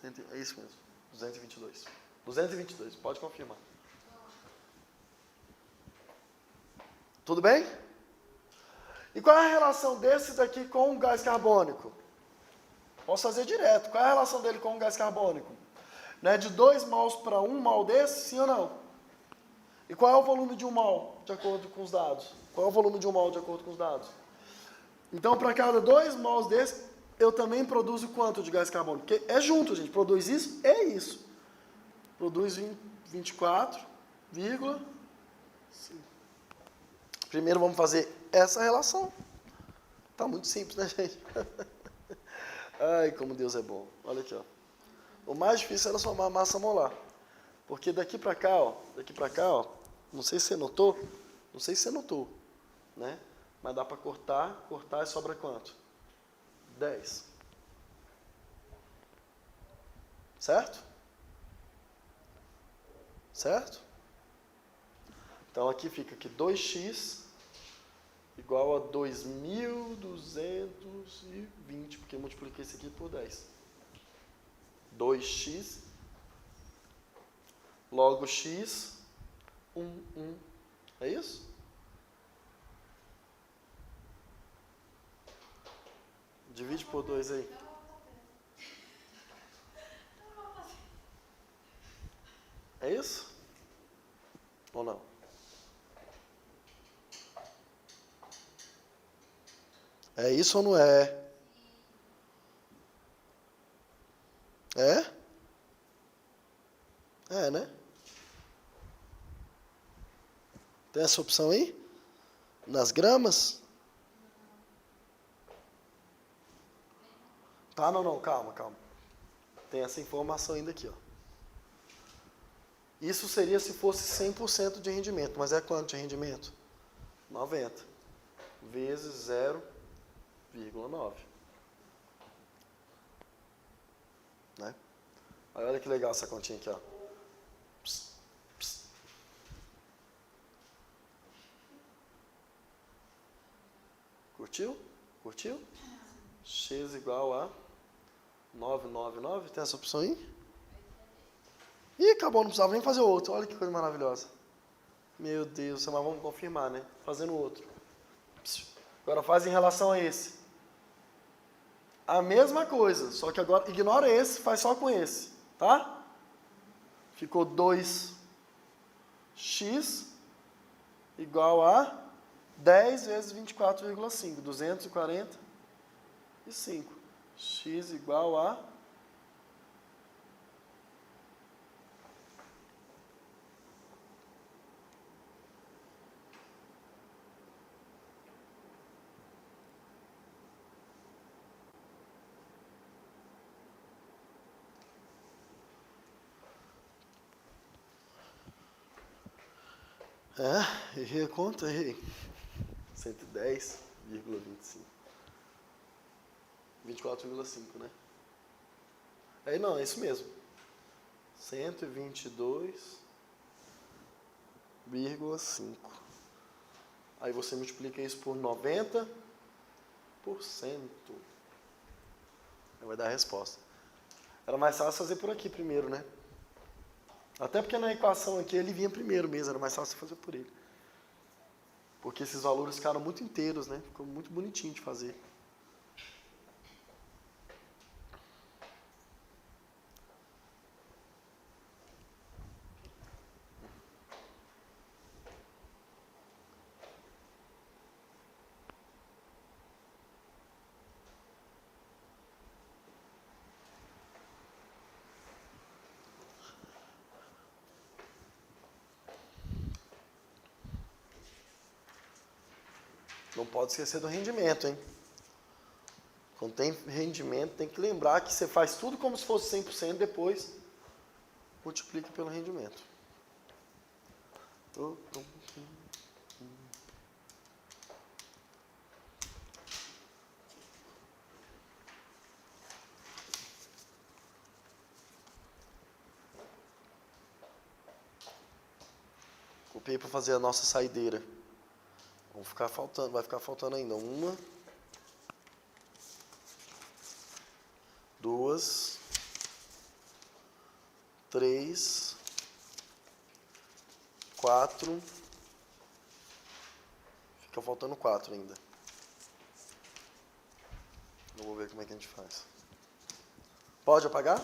É isso mesmo, 222. 222, pode confirmar. Tudo bem? E qual é a relação desse daqui com o gás carbônico? Posso fazer direto. Qual é a relação dele com o gás carbônico? Não é de 2 mols para 1 mol desse, sim ou não? E qual é o volume de 1 mol, de acordo com os dados? Qual é o volume de 1 mol, de acordo com os dados? Então, para cada 2 mols desse, eu também produzo quanto de gás carbônico? Porque é junto, gente. Produz isso, é isso. Produz 24, primeiro vamos fazer essa relação. Tá muito simples, né, gente? Ai, como Deus é bom. Olha aqui, ó. O mais difícil era somar a massa molar. Porque daqui para cá, ó, não sei se você notou, né? Mas dá para cortar e sobra quanto? 10. Certo? Certo? Então aqui fica que 2x igual a 2.220, porque eu multipliquei isso aqui por 10. 2x logo x 1. É isso? Divide por 2 aí. É isso? Ou não? É isso ou não é? É? É, né? Tem essa opção aí? Nas gramas? Tá, não, calma. Tem essa informação ainda aqui, ó. Isso seria se fosse 100% de rendimento, mas é quanto de rendimento? 90 vezes 0,9. Né? Olha que legal essa continha aqui, ó. Curtiu? X igual a 999, tem essa opção aí? Ih, acabou, não precisava nem fazer outro. Olha que coisa maravilhosa. Meu Deus, mas vamos confirmar, né? Fazendo outro. Agora faz em relação a esse. A mesma coisa, só que agora ignora esse, faz só com esse, tá? Ficou 2x igual a 10 vezes 24,5, 245. X igual a... Errei a conta, errei. 110,25. 24,5, né? Aí não, é isso mesmo. 122,5. Aí você multiplica isso por 90%. Aí vai dar a resposta. Era mais fácil fazer por aqui primeiro, né? Até porque na equação aqui ele vinha primeiro mesmo, era mais fácil fazer por ele. Porque esses valores ficaram muito inteiros, né? Ficou muito bonitinho de fazer. Não pode esquecer do rendimento, hein? Quando tem rendimento, tem que lembrar que você faz tudo como se fosse 100%, depois multiplica pelo rendimento. Copiei para fazer a nossa saideira. Vai ficar faltando ainda 1, 2, 3, 4. Fica faltando 4 ainda. Eu vou ver como é que a gente faz. Pode apagar?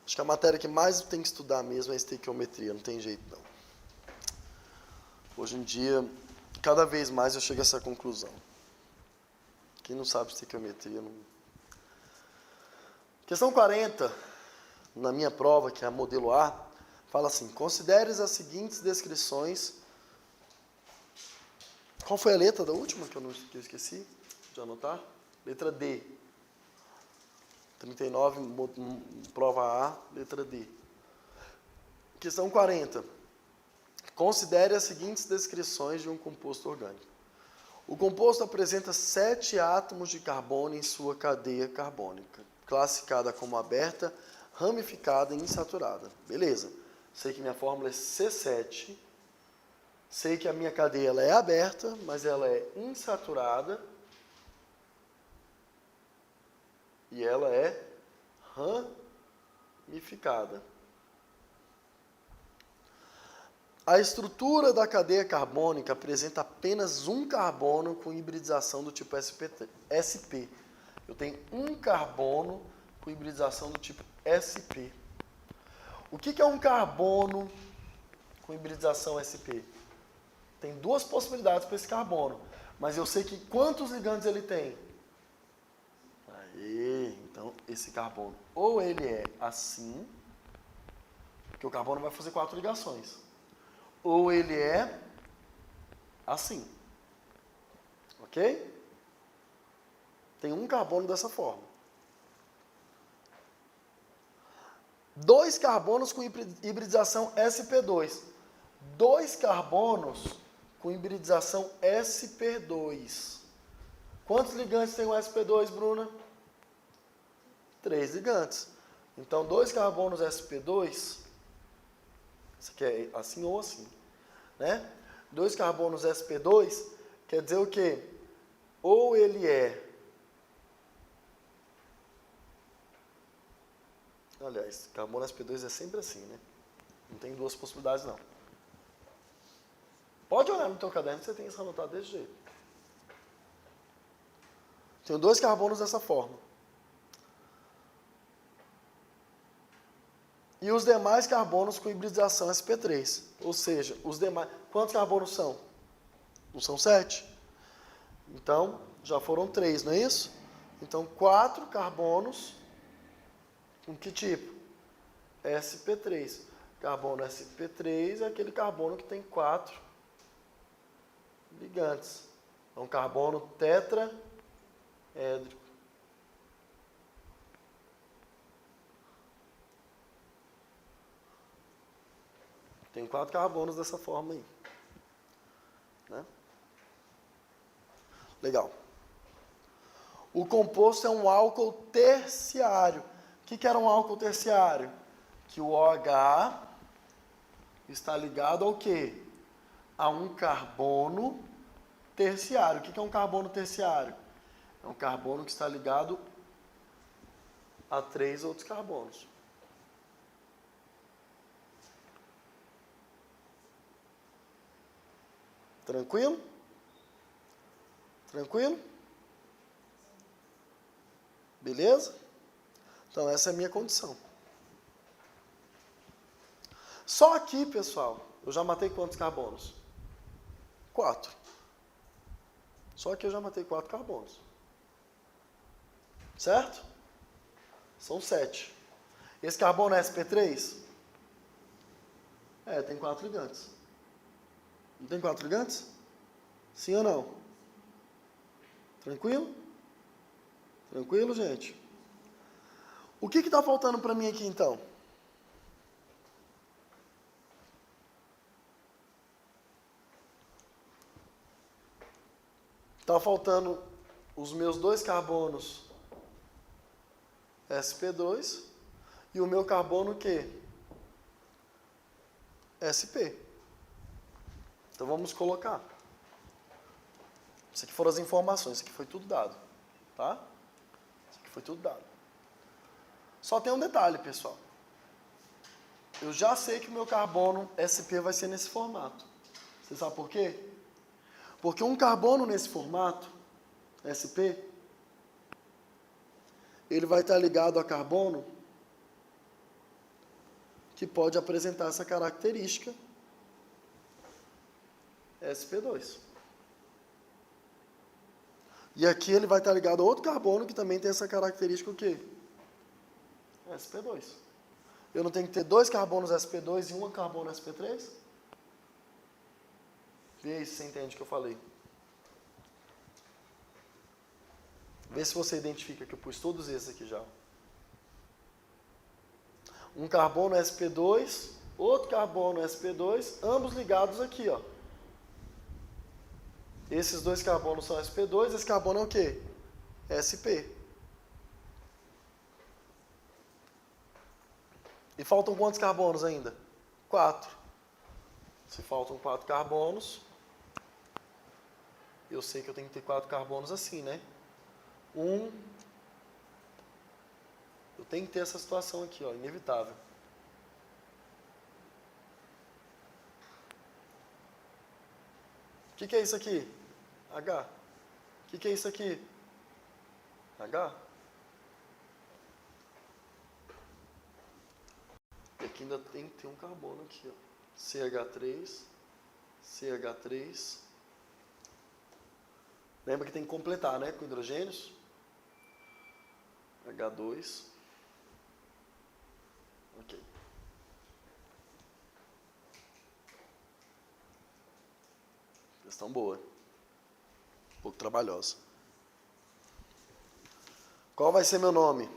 Acho que a matéria que mais tem que estudar mesmo é estequiometria, não tem jeito não. Hoje em dia, cada vez mais eu chego a essa conclusão. Quem não sabe estequiometria não... Questão 40, na minha prova, que é a modelo A, fala assim: considere as seguintes descrições. Qual foi a letra da última que eu esqueci de anotar? Letra D. 39, prova A, letra D. Questão 40. Considere as seguintes descrições de um composto orgânico. O composto apresenta 7 átomos de carbono em sua cadeia carbônica, classificada como aberta, ramificada e insaturada. Beleza. Sei que minha fórmula é C7. Sei que a minha cadeia ela é aberta, mas ela é insaturada. E ela é ramificada. A estrutura da cadeia carbônica apresenta apenas um carbono com hibridização do tipo sp. Eu tenho um carbono com hibridização do tipo sp. O que é um carbono com hibridização sp? Tem 2 possibilidades para esse carbono, mas eu sei que quantos ligandes ele tem? Então, esse carbono, ou ele é assim, porque o carbono vai fazer 4 ligações, ou ele é assim, ok? Tem um carbono dessa forma. 2 carbonos com hibridização sp2. 2 carbonos com hibridização sp2. Quantos ligantes tem o sp2, Bruna? 3 ligantes. Então, 2 carbonos sp2, isso aqui é assim ou assim, né? 2 carbonos sp2 quer dizer o quê? Ou ele é... Aliás, carbono sp2 é sempre assim, né? Não tem duas possibilidades, não. Pode olhar no teu caderno que você tem isso anotado desse jeito. Tenho 2 carbonos dessa forma. E os demais carbonos com hibridização sp3. Ou seja, os demais... Quantos carbonos são? Não são 7? Então, já foram 3, não é isso? Então, 4 carbonos com que tipo? sp3. Carbono sp3 é aquele carbono que tem 4 ligantes. É um carbono tetraédrico. Tem 4 carbonos dessa forma aí. Né? Legal. O composto é um álcool terciário. O que era um álcool terciário? Que o OH está ligado ao quê? A um carbono terciário. O que é um carbono terciário? É um carbono que está ligado a 3 outros carbonos. Tranquilo? Tranquilo? Beleza? Então, essa é a minha condição. Só aqui, pessoal, eu já matei quantos carbonos? 4. Só aqui eu já matei 4 carbonos. Certo? São 7. Esse carbono é sp3? Tem 4 ligantes. Não tem 4 ligantes? Sim ou não? Tranquilo? Tranquilo, gente? O que está faltando para mim aqui, então? Está faltando os meus 2 carbonos sp2 e o meu carbono o quê? sp. Então vamos colocar. Isso aqui foram as informações, isso aqui foi tudo dado. Tá? Isso aqui foi tudo dado. Só tem um detalhe, pessoal. Eu já sei que o meu carbono sp vai ser nesse formato. Você sabe por quê? Porque um carbono nesse formato, sp, ele vai estar ligado a carbono que pode apresentar essa característica sp2. E aqui ele vai estar ligado a outro carbono que também tem essa característica o quê? sp2. Eu não tenho que ter 2 carbonos sp2 e 1 carbono sp3? Vê aí se você entende o que eu falei. Vê se você identifica que eu pus todos esses aqui já. Um carbono sp2, outro carbono sp2, ambos ligados aqui, ó. Esses 2 carbonos são sp2, esse carbono é o quê? sp. E faltam quantos carbonos ainda? 4. Se faltam 4 carbonos, eu sei que eu tenho que ter 4 carbonos assim, né? Eu tenho que ter essa situação aqui, ó, inevitável. O que é isso aqui? H. O que é isso aqui? H. E aqui ainda tem que ter um carbono aqui, ó. CH3, CH3. Lembra que tem que completar, né, com hidrogênios? H2. Ok. Questão boa. Um pouco trabalhosa. Qual vai ser meu nome?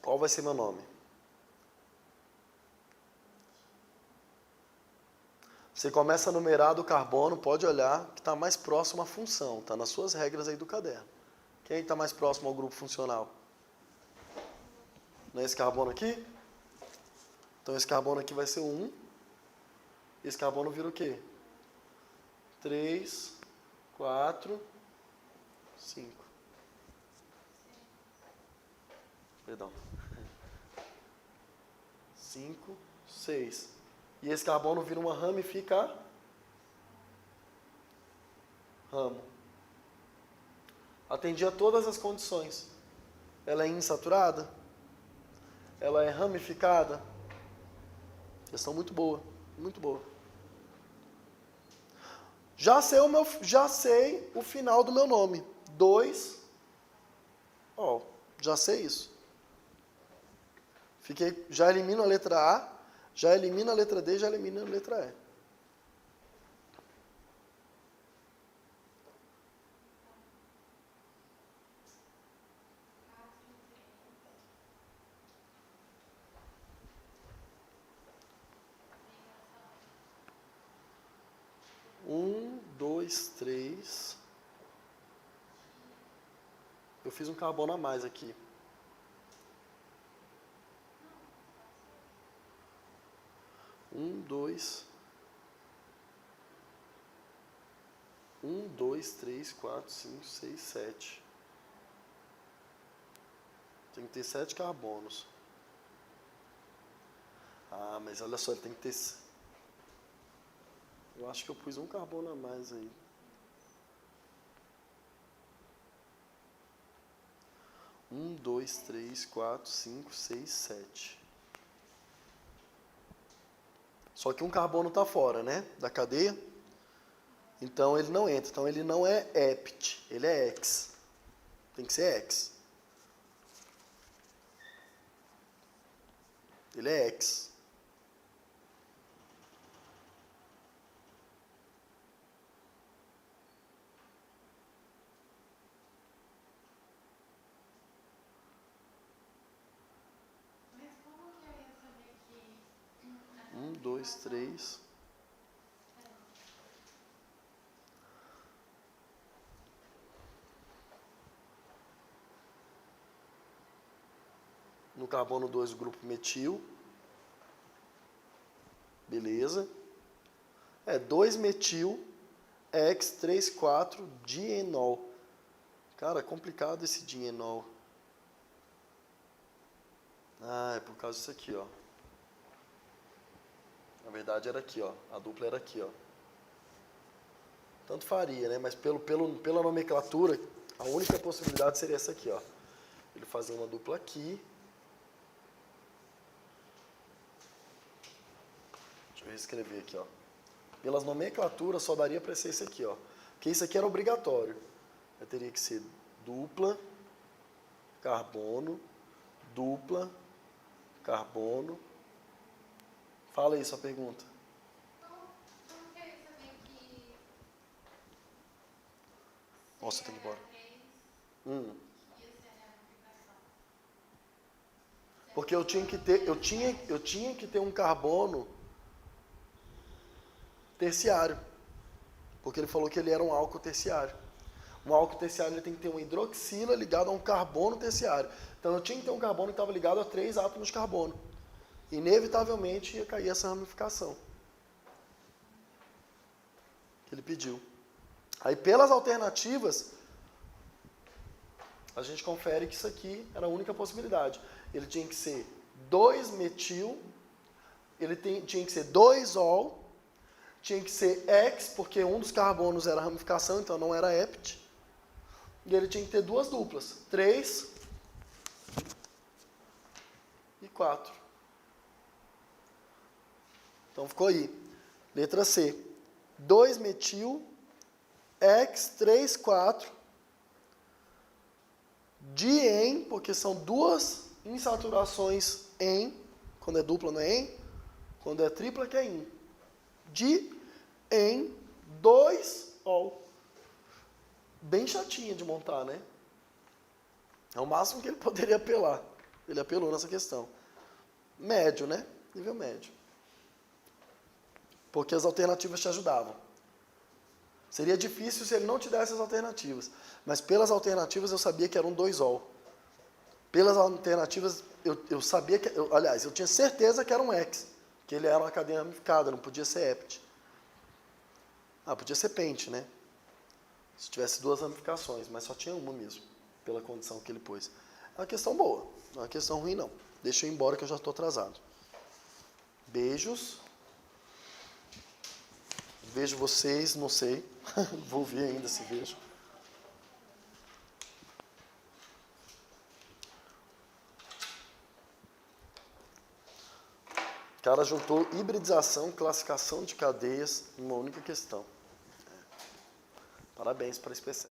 Qual vai ser meu nome? Você começa a numerar do carbono, pode olhar que está mais próximo à função, está nas suas regras aí do caderno. Quem está mais próximo ao grupo funcional? Não é esse carbono aqui? Então esse carbono aqui vai ser 1. Esse carbono vira o quê? 3, 4, 5. Perdão. 5, 6. E esse carbono vira uma rama e fica ramo. Atendia todas as condições. Ela é insaturada? Ela é ramificada? Questão muito boa, muito boa. Já sei o final do meu nome. 2. Ó, já sei isso. Já elimino a letra A, já elimino a letra D, já elimino a letra E. Um, dois, três. Eu fiz um carbono a mais aqui. Um, dois, 3, 4, 5, 6, 7. Tem que ter 7 carbonos. Ah, mas olha só, ele tem que ter... Eu acho que eu pus um carbono a mais aí. Um, dois, 3, 4, 5, 6, 7. Só que um carbono está fora, né? Da cadeia. Então ele não entra. Então ele não é hept, ele é hex. Tem que ser hex. Ele é hex. Mas como que eu ia saber que... 1, 2, 3. No carbono 2, o grupo metil. Beleza. 2-metil, hex, 3, 4, dienol. Cara, é complicado esse dienol. Ah, é por causa disso aqui, ó. Na verdade era aqui, ó. A dupla era aqui, ó. Tanto faria, né? Mas pela nomenclatura, a única possibilidade seria essa aqui, ó. Ele fazia uma dupla aqui. Deixa eu reescrever aqui, ó. Pelas nomenclaturas só daria para ser esse aqui, ó. Porque isso aqui era obrigatório. Eu teria que ser dupla, carbono, dupla, carbono. Fala aí sua pergunta. Como que eu ia saber que... Nossa, tem que ir embora. Ia ser a ramificação? Porque eu tinha que ter um carbono terciário. Porque ele falou que ele era um álcool terciário. Um álcool terciário ele tem que ter uma hidroxila ligada a um carbono terciário. Então eu tinha que ter um carbono que estava ligado a 3 átomos de carbono. Inevitavelmente ia cair essa ramificação que ele pediu. Aí pelas alternativas, a gente confere que isso aqui era a única possibilidade. Ele tinha que ser 2-metil, tinha que ser 2-ol, tinha que ser hex, porque um dos carbonos era ramificação, então não era hept. E ele tinha que ter 2 duplas, 3 e 4. Então ficou aí. Letra C. 2-metil, hex, 3, 4. Dien, porque são 2 insaturações em. Quando é dupla não é em. Quando é tripla que é in. Dien, 2-ol. Bem chatinha de montar, né? É o máximo que ele poderia apelar. Ele apelou nessa questão. Médio, né? Nível médio. Porque as alternativas te ajudavam. Seria difícil se ele não te desse as alternativas. Mas pelas alternativas eu sabia que era um 2-ol. Pelas alternativas eu sabia que... aliás, eu tinha certeza que era um hex. Que ele era uma cadeia ramificada, não podia ser hept. Ah, podia ser pente, né? Se tivesse duas ramificações, mas só tinha uma mesmo, pela condição que ele pôs. É uma questão boa, não é uma questão ruim não. Deixa eu ir embora que eu já estou atrasado. Beijos. Vejo vocês, não sei. Vou ver ainda se vejo. O cara juntou hibridização, classificação de cadeias em uma única questão. Parabéns para a SpaceX.